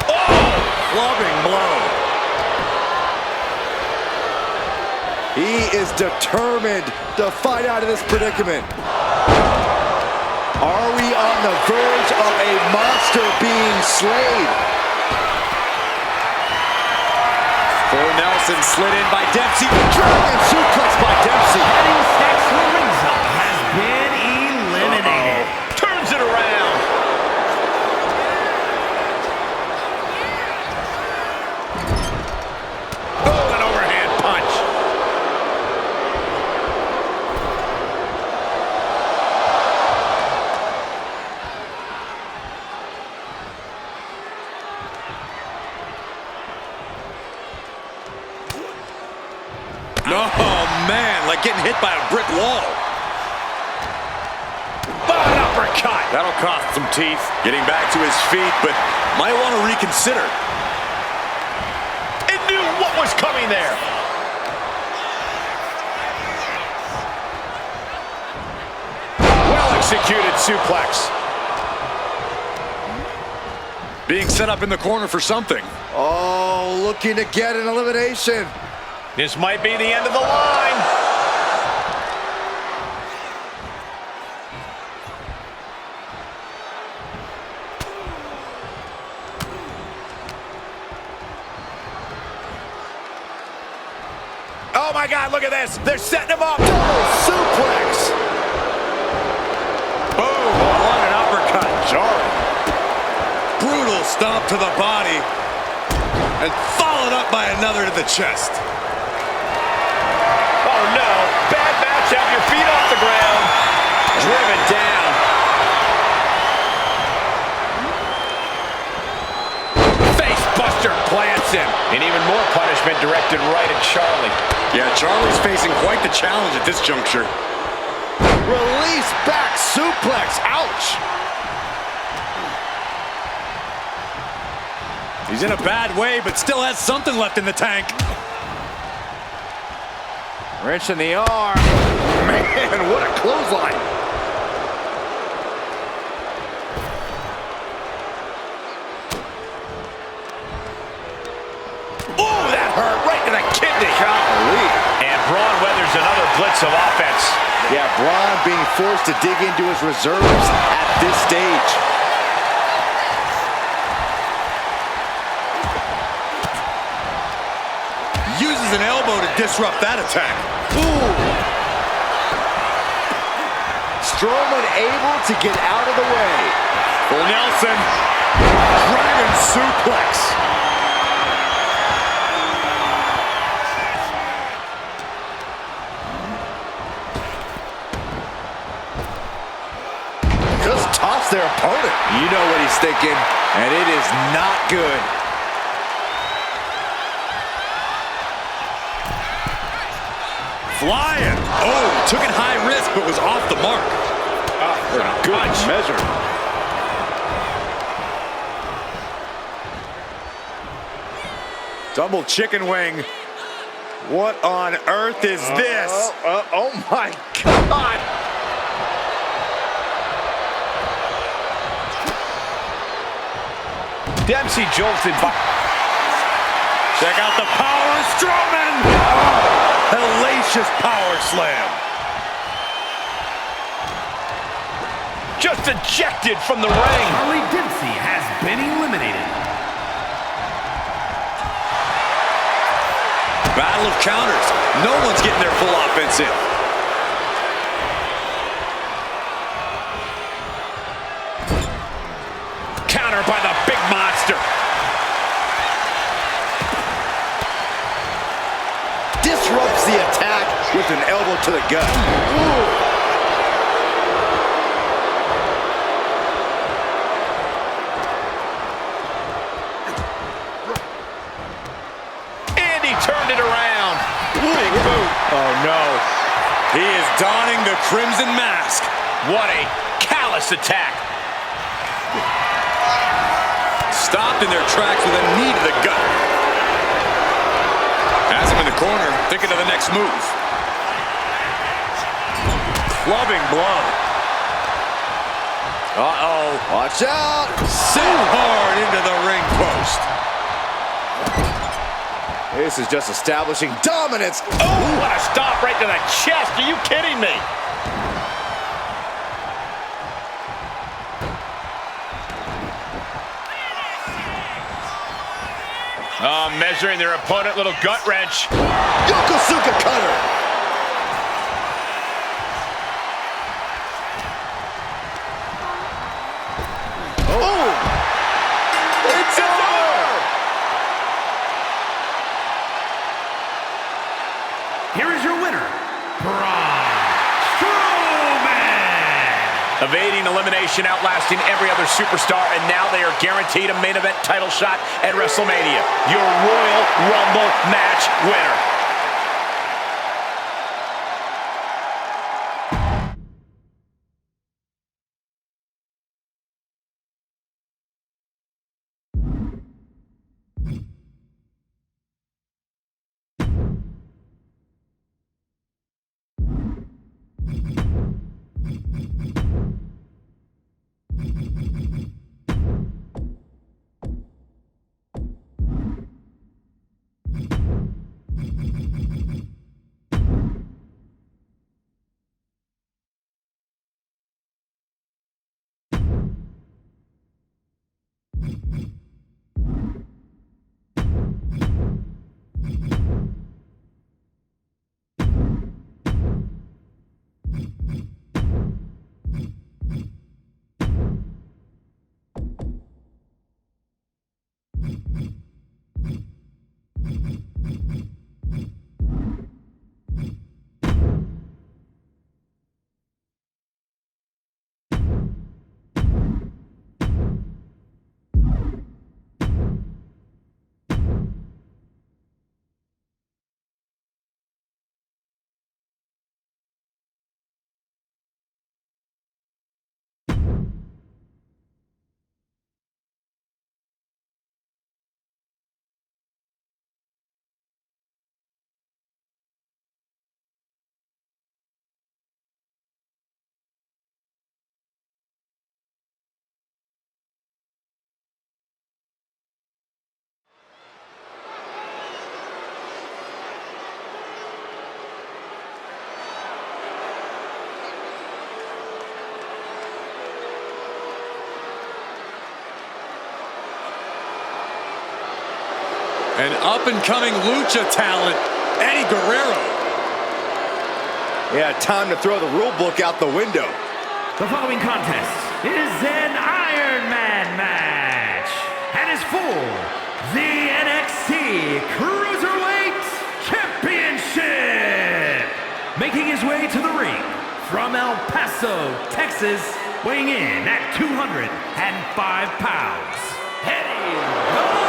Clubbing blow. He is determined to fight out of this predicament. Are we on the verge of a monster being slain? Full Nelson slid in by Dempsey. Dragon suplex by Dempsey. Heading Stacks to the ringside has been eliminated. Turns it around. Oh, an overhand punch. Oh, man, like getting hit by a brick wall. An uppercut. That'll cost some teeth. Getting back to his feet, but might want to reconsider. It knew what was coming there. Well executed suplex. Being set up in the corner for something. Oh, looking to get an elimination. This might be the end of the line. Oh my God, look at this. They're setting him up. Suplex. Boom, what an uppercut. Jarring. Brutal stomp to the body. And followed up by another to the chest. Oh no, bad match. Have your feet off the ground. Driven down. Face buster plants him. And even more punishment directed right at Charlie. Yeah, Charlie's facing quite the challenge at this juncture. Release back suplex. Ouch. He's in a bad way, but still has something left in the tank. Wrench in the arm. Man, what a clothesline. Oh, that hurt right to the kidney. Golly. And Braun weathers another blitz of offense. Yeah, Braun being forced to dig into his reserves at this stage. Uses an elbow to disrupt that attack. Ooh. Strowman able to get out of the way. Full Nelson. Dragon suplex. Just toss their opponent. You know what he's thinking, and it is not good. Flying. Oh, took it high risk, but was off the mark. Good measure. Double chicken wing. What on earth is this? Oh my God. Dempsey jolted by. Check out the power of Strowman. Oh, hellacious power slam. Just ejected from the ring. Charlie Dempsey has been eliminated. Battle of counters. No one's getting their full offense in. Counter by the big monster. Disrupts the attack with an elbow to the gut. Ooh. And he turned it around. Big boot. Oh no. He is donning the crimson mask. What a callous attack. Stopped in their tracks with a knee to the gut. Has him in the corner, thinking of the next move. Clubbing blow. Uh-oh. Watch out. Sent hard into the ring post. This is just establishing dominance. Oh, what a stop right to the chest. Are you kidding me? Oh, measuring their opponent, little gut wrench. Yokosuka cutter. Here is your winner, Braun Strowman. Evading elimination, outlasting every other superstar, and now they are guaranteed a main event title shot at WrestleMania. Your Royal Rumble match winner. An up-and-coming lucha talent, Eddie Guerrero. Yeah, time to throw the rule book out the window. The following contest is an Iron Man match and is for the NXT Cruiserweight Championship. Making his way to the ring from El Paso, Texas, weighing in at 205 pounds, Eddie Guerrero.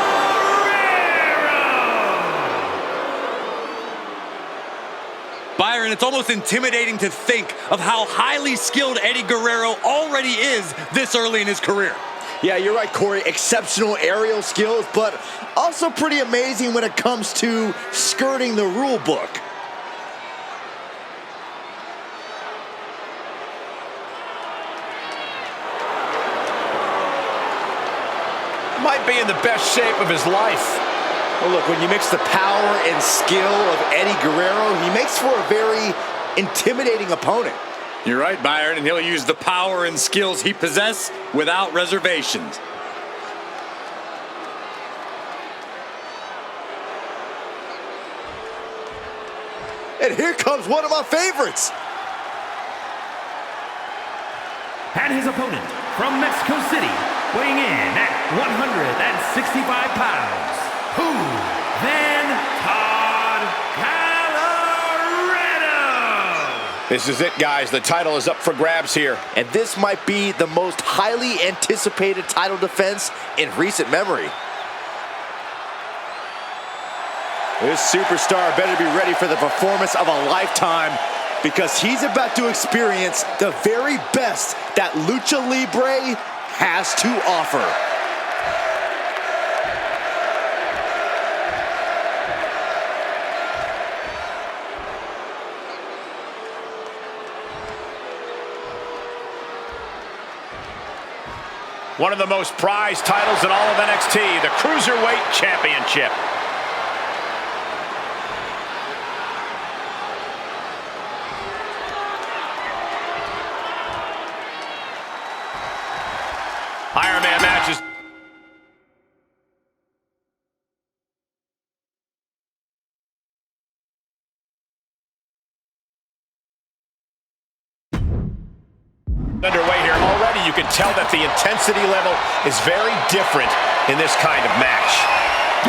Byron, it's almost intimidating to think of how highly skilled Eddie Guerrero already is this early in his career. Yeah, you're right, Corey. Exceptional aerial skills, but also pretty amazing when it comes to skirting the rule book. Might be in the best shape of his life. Well, look, when you mix the power and skill of Eddie Guerrero, he makes for a very intimidating opponent. You're right, Byron, and he'll use the power and skills he possesses without reservations. And here comes one of my favorites. And his opponent from Mexico City, weighing in at 165 pounds, who then Todd Caloreno. This is it, guys. The title is up for grabs here. And this might be the most highly anticipated title defense in recent memory. This superstar better be ready for the performance of a lifetime, because he's about to experience the very best that Lucha Libre has to offer. One of the most prized titles in all of NXT, the Cruiserweight Championship. Underway here. Already you can tell that the intensity level is very different in this kind of match.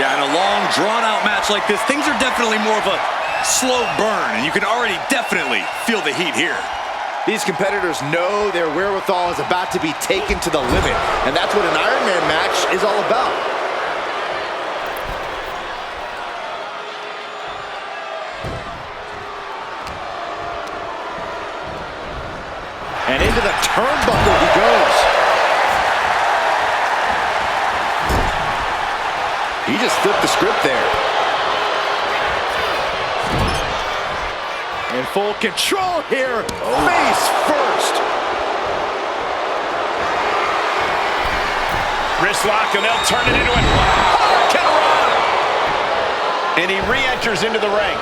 Yeah, in a long, drawn-out match like this, things are definitely more of a slow burn, and you can already definitely feel the heat here. These competitors know their wherewithal is about to be taken to the limit, and that's what an Iron Man match is all about. And into the turnbuckle he goes. He just flipped the script there. In full control here, face first. Wrist lock, and they'll turn it into a Hurricanrana. And he re-enters into the ring.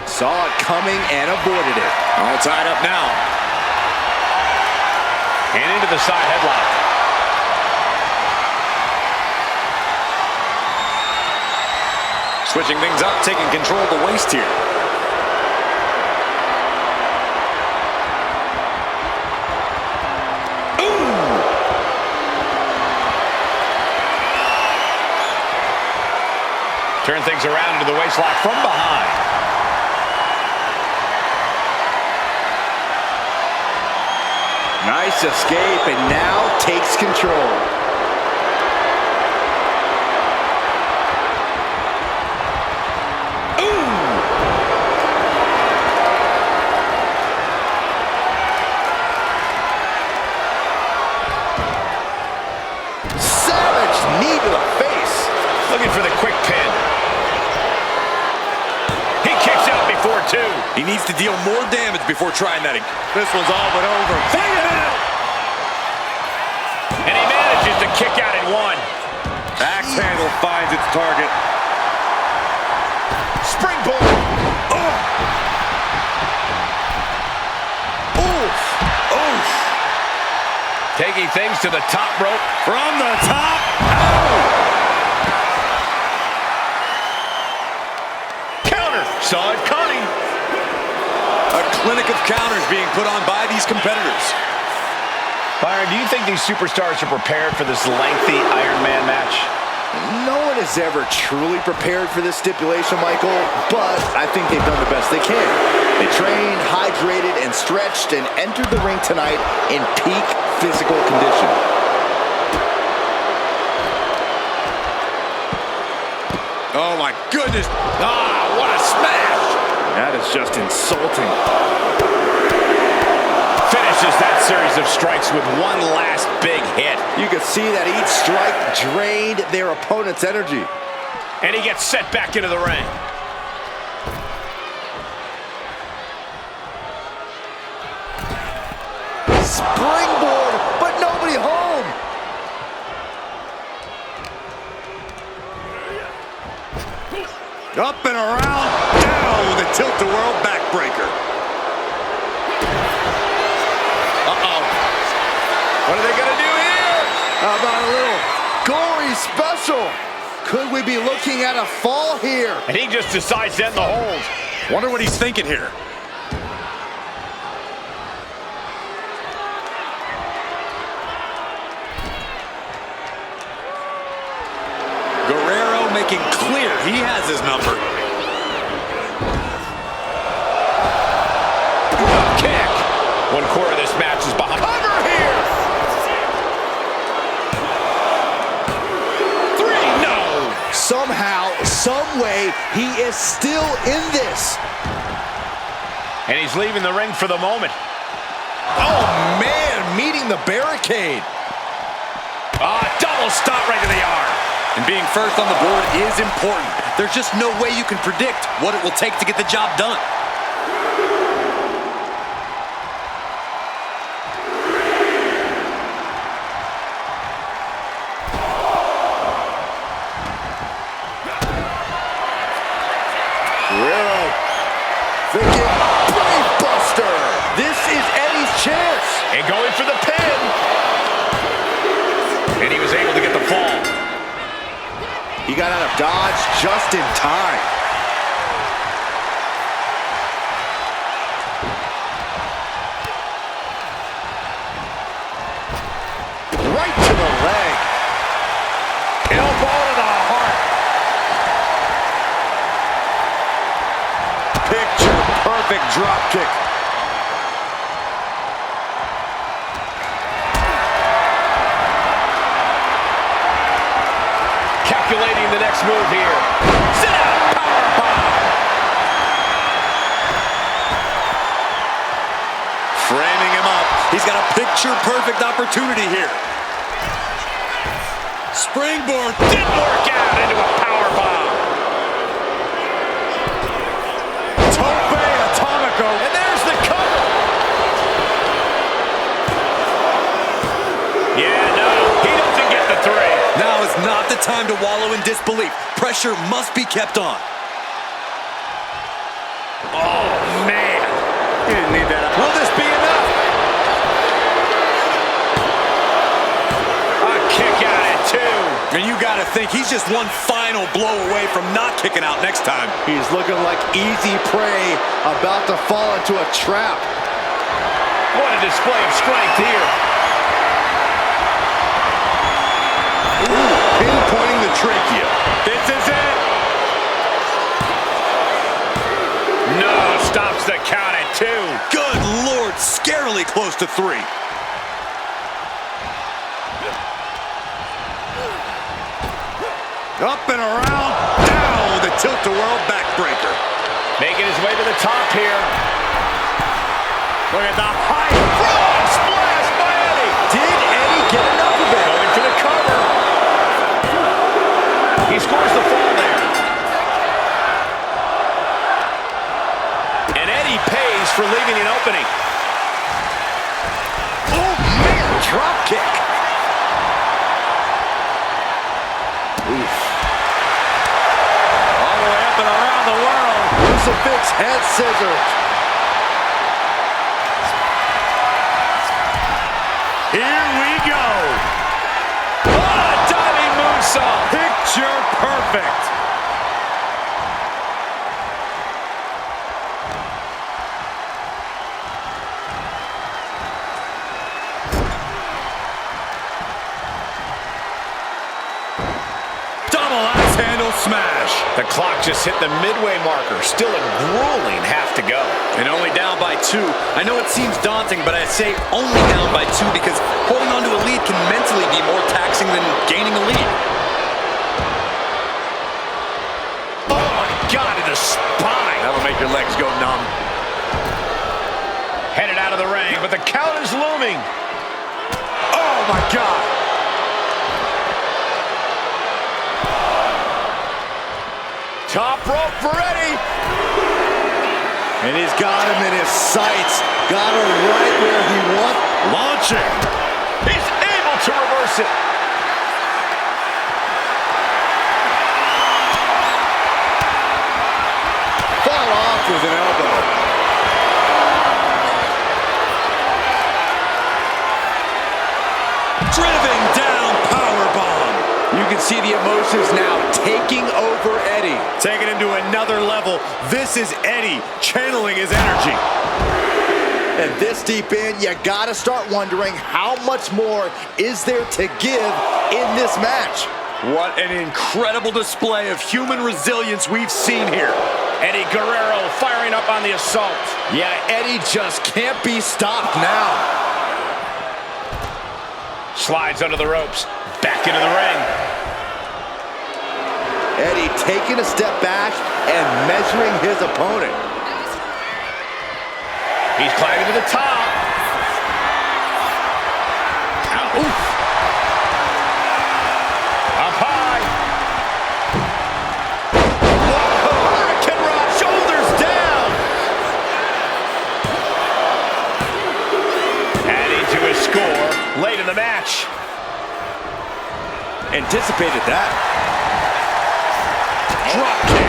Saw it coming and avoided it. All tied up now. And into the side headlock. Switching things up, taking control of the waist here. Turn things around into the waistlock from behind. Nice escape, and now takes control. Savage knee to the face. Looking for the quick pin. He kicks out before two. He needs to deal more damage before trying that. This one's all but over. And he manages to kick out in one. Axe handle finds its target. Springboard. Oh. Oof. Oof. Taking things to the top rope. From the top. Counter. Saw it coming. A clinic of counters being put on by these competitors. Byron, do you think these superstars are prepared for this lengthy Iron Man match? No one has ever truly prepared for this stipulation, Michael, but I think they've done the best they can. They trained, hydrated, and stretched, and entered the ring tonight in peak physical condition. Oh my goodness. Ah, what a smash. That is just insulting. Finishes that series of strikes with one last big hit. You can see that each strike drained their opponent's energy. And he gets set back into the ring. Springboard, but nobody home. Up and around, down with a tilt-a-whirl backbreaker. Uh-oh. What are they going to do here? How about a little gory special? Could we be looking at a fall here? And he just decides to end the hold. Wonder what he's thinking here. Guerrero making clear he has his number. Kick. One quarter of this match is behind. Cover here. 3, no. Somehow, some way, he is still in this. And he's leaving the ring for the moment. Oh, man, meeting the barricade. Double stomp right to the arm. And being first on the board is important. There's just no way you can predict what it will take to get the job done. Guerrero thinking brainbuster. This is Eddie's chance. And going for the pin. And he was able to get the fall. He got out of dodge just in time. right to the leg. Elbow to the heart. Picture perfect drop kick. Calculating the next move here. Sit out, powerbomb. Framing him up. He's got a picture-perfect opportunity here. Springboard. Didn't work out into a powerbomb. Tope Atomico. And there's the cover. Yeah, no, he doesn't get the three. Now is not the time to wallow in disbelief. Pressure must be kept on. Oh, man. He didn't need that. Will this be enough? A kick out at two. And you got to think he's just one final blow away from not kicking out next time. He's looking like easy prey, about to fall into a trap. What a display of strength here. Ooh, pinpointing the trachea. This is it. No, stops the count at two. Good Lord, scarily close to three. Up and around, down, the tilt-a-whirl backbreaker. Making his way to the top here. Look at the height. Frog splash by Eddie. Did Eddie get enough of it? Going for the cover. He scores the fall there. And Eddie pays for leaving an opening. Oh, man, drop kick. Oof. All the way up and around the world. Crucifix head scissors. Here we go. Oh, diving moonsault. Picture perfect. Double axe handle smash. The clock just hit the midway marker. Still a grueling half to go. And only down by two. I know it seems daunting, but I say only down by two because holding on to a lead can mentally be more taxing than gaining a lead. Oh, my God, to the spine. That'll make your legs go numb. Headed out of the ring, but the count is looming. Oh, my God. Top rope for Eddie. And he's got him in his sights. Got him right where he wants. Launching. He's able to reverse it. Fought off with an elbow. Driven down powerbomb. You can see the emotions now taking over Eddie. Taking him to another level. This is Eddie channeling his energy. And this deep in, you gotta start wondering how much more is there to give in this match. What an incredible display of human resilience we've seen here. Eddie Guerrero firing up on the assault. Yeah, Eddie just can't be stopped now. Slides under the ropes. Back into the ring. Eddie taking a step back and measuring his opponent. He's climbing to the top. Oof. Up high. Whoa, Hurricane Rock, shoulders down. Adding to his score late in the match. Anticipated that. Drop kick.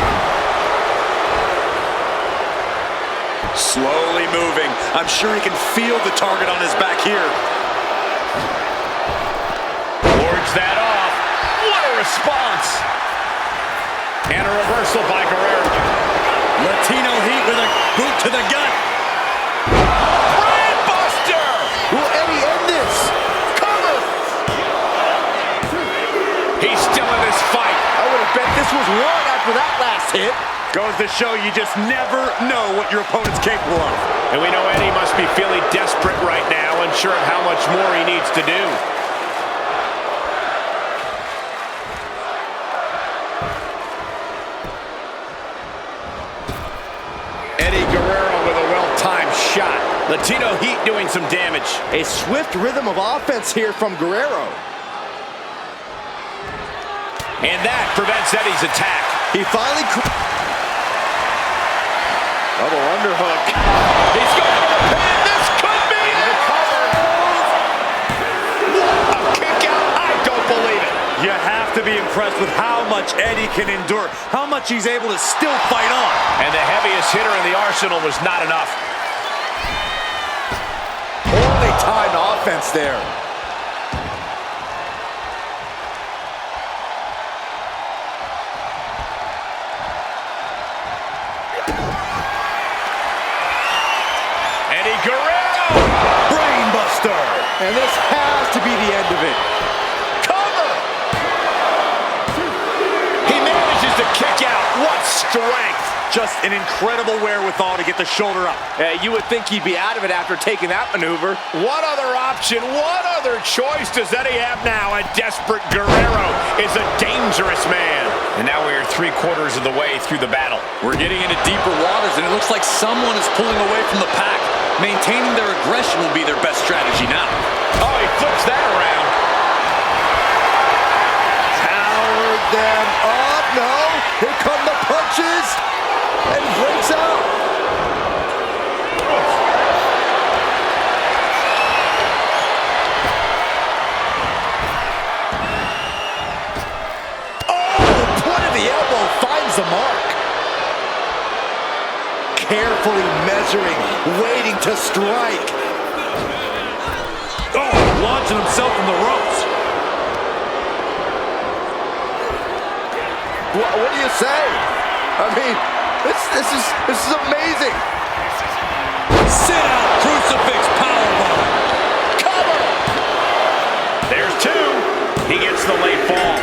Slowly moving. I'm sure he can feel the target on his back here. Wards that off. What a response. And a reversal by Guerrero. Latino heat with a boot to the gut. Brain buster. Will Eddie end this? Cover. He's still in this fight. I would have bet this was one after that last hit. Goes to show you just never know what your opponent's capable of. And we know Eddie must be feeling desperate right now, unsure of how much more he needs to do. Eddie Guerrero with a well-timed shot. Latino Heat doing some damage. A swift rhythm of offense here from Guerrero. And that prevents Eddie's attack. He finally... Double underhook. He's going for the pin. This could be it. A kick out. I don't believe it. You have to be impressed with how much Eddie can endure, how much he's able to still fight on. And the heaviest hitter in the arsenal was not enough. Poorly timed offense there. Eddie Guerrero! Brainbuster! And this has to be the end of it. Cover! He manages to kick out. What strength! Just an incredible wherewithal to get the shoulder up. You would think he'd be out of it after taking that maneuver. What other option, what other choice does Eddie have now? A desperate Guerrero is a dangerous man. And now we are 3/4 of the way through the battle. We're getting into deeper waters, and it looks like someone is pulling away from the pack. Maintaining their aggression will be their best strategy now. Oh, he flips that around. Powered them up. No. Here come the punches. And breaks out. The elbow finds the mark. Carefully measuring, waiting to strike. Oh, launching himself in the ropes. What do you say? I mean, this is amazing. Sit out, crucifix powerbomb. Cover. There's two. He gets the late fall.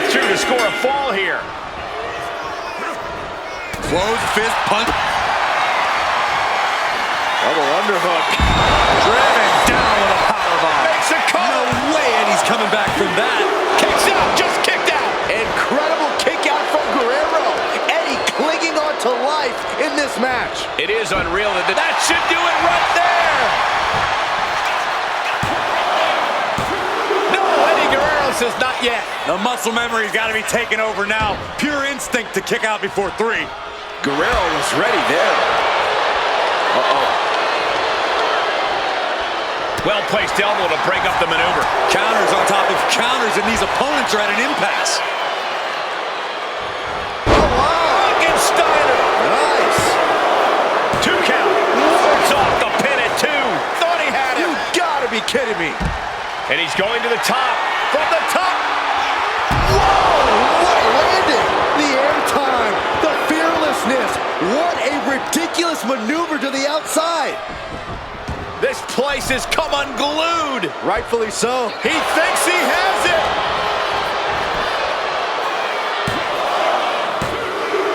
To score a fall here. Closed fist punch. Double underhook. Driven down with a powerbomb. Makes a cover. No way Eddie's coming back from that. Kicks out, just kicked out. Incredible kick out from Guerrero. Eddie clinging on to life in this match. It is unreal that should do it right there. No, Eddie Guerrero says not yet. The muscle memory's got to be taken over now. Pure instinct to kick out before 3. Guerrero was ready there. Well-placed elbow to break up the maneuver. Counters on top of counters, and these opponents are at an impasse. Steiner. Nice. 2 count. Wards off the pin at 2. Thought he had him. You gotta be kidding me. And he's going to the top. From the top. Whoa, what a landing. The air time, the fearlessness. What a ridiculous maneuver to the outside. This place has come unglued. Rightfully so. He thinks he has it.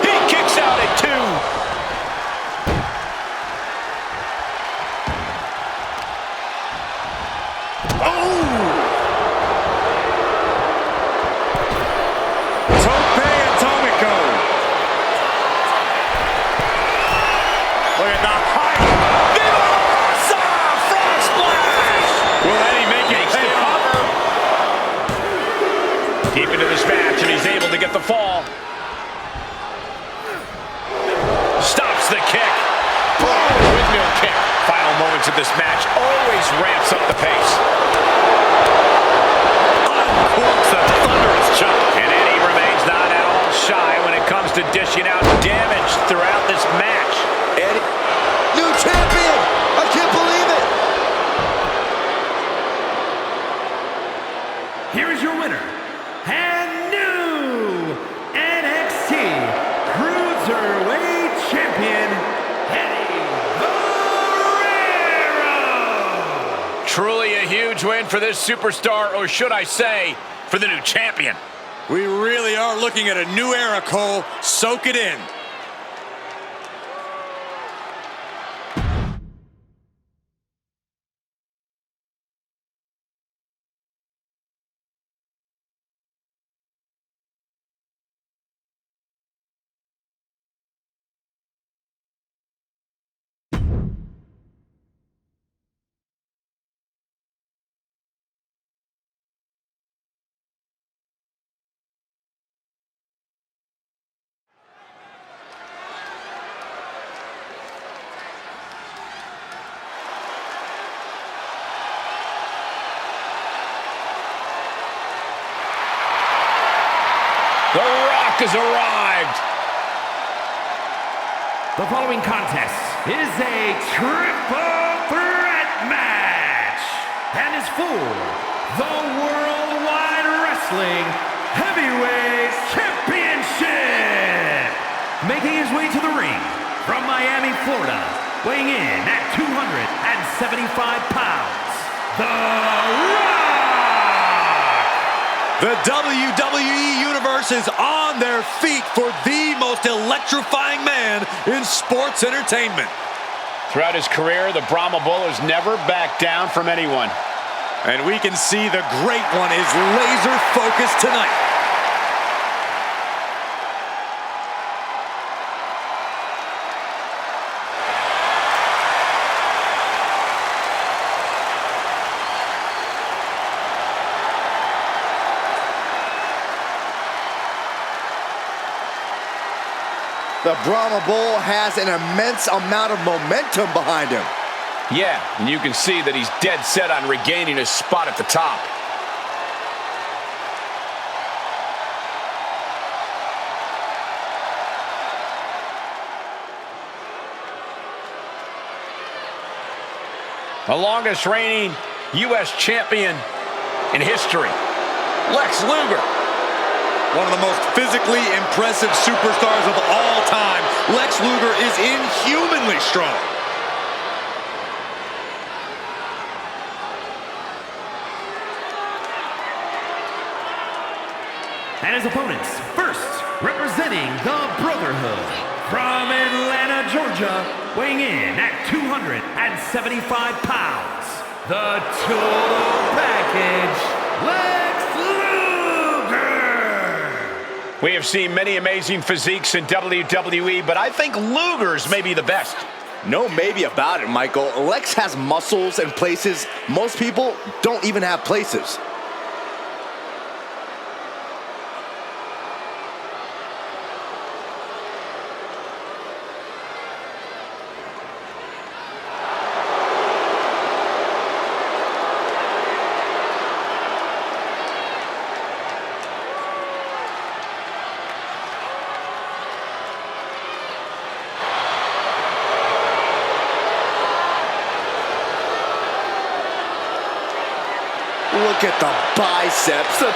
He kicks out at 2. Deep into this match, and he's able to get the fall. Stops the kick. Windmill kick. Final moments of this match always ramps up the pace. Uncorks a thunderous chop. And Eddie remains not at all shy when it comes to dishing out damage throughout this match. Eddie, new champion. I can't believe it. here is your winner, and new NXT Cruiserweight Champion, Eddie Guerrero. Truly a huge win for this superstar, or should I say, for the new champion. We really are looking at a new era, Cole. Soak it in. The Rock has arrived. The following contest is a triple threat match and is for the Worldwide Wrestling Heavyweight Championship. Making his way to the ring from Miami, Florida, weighing in at 275 pounds, The Rock. The WWE Universe is on their feet for the most electrifying man in sports entertainment. Throughout his career, the Brahma Bull has never backed down from anyone. And we can see the Great One is laser focused tonight. The Brahma Bull has an immense amount of momentum behind him. Yeah, and you can see that he's dead set on regaining his spot at the top. The longest reigning U.S. champion in history, Lex Luger. One of the most physically impressive superstars of all time, Lex Luger is inhumanly strong. And his opponents, first, representing the Brotherhood, from Atlanta, Georgia, weighing in at 275 pounds, the Total Package, Lex Luger! We have seen many amazing physiques in WWE, but I think Luger's may be the best. No maybe about it, Michael. Lex has muscles and places most people don't even have places. Look at the biceps, the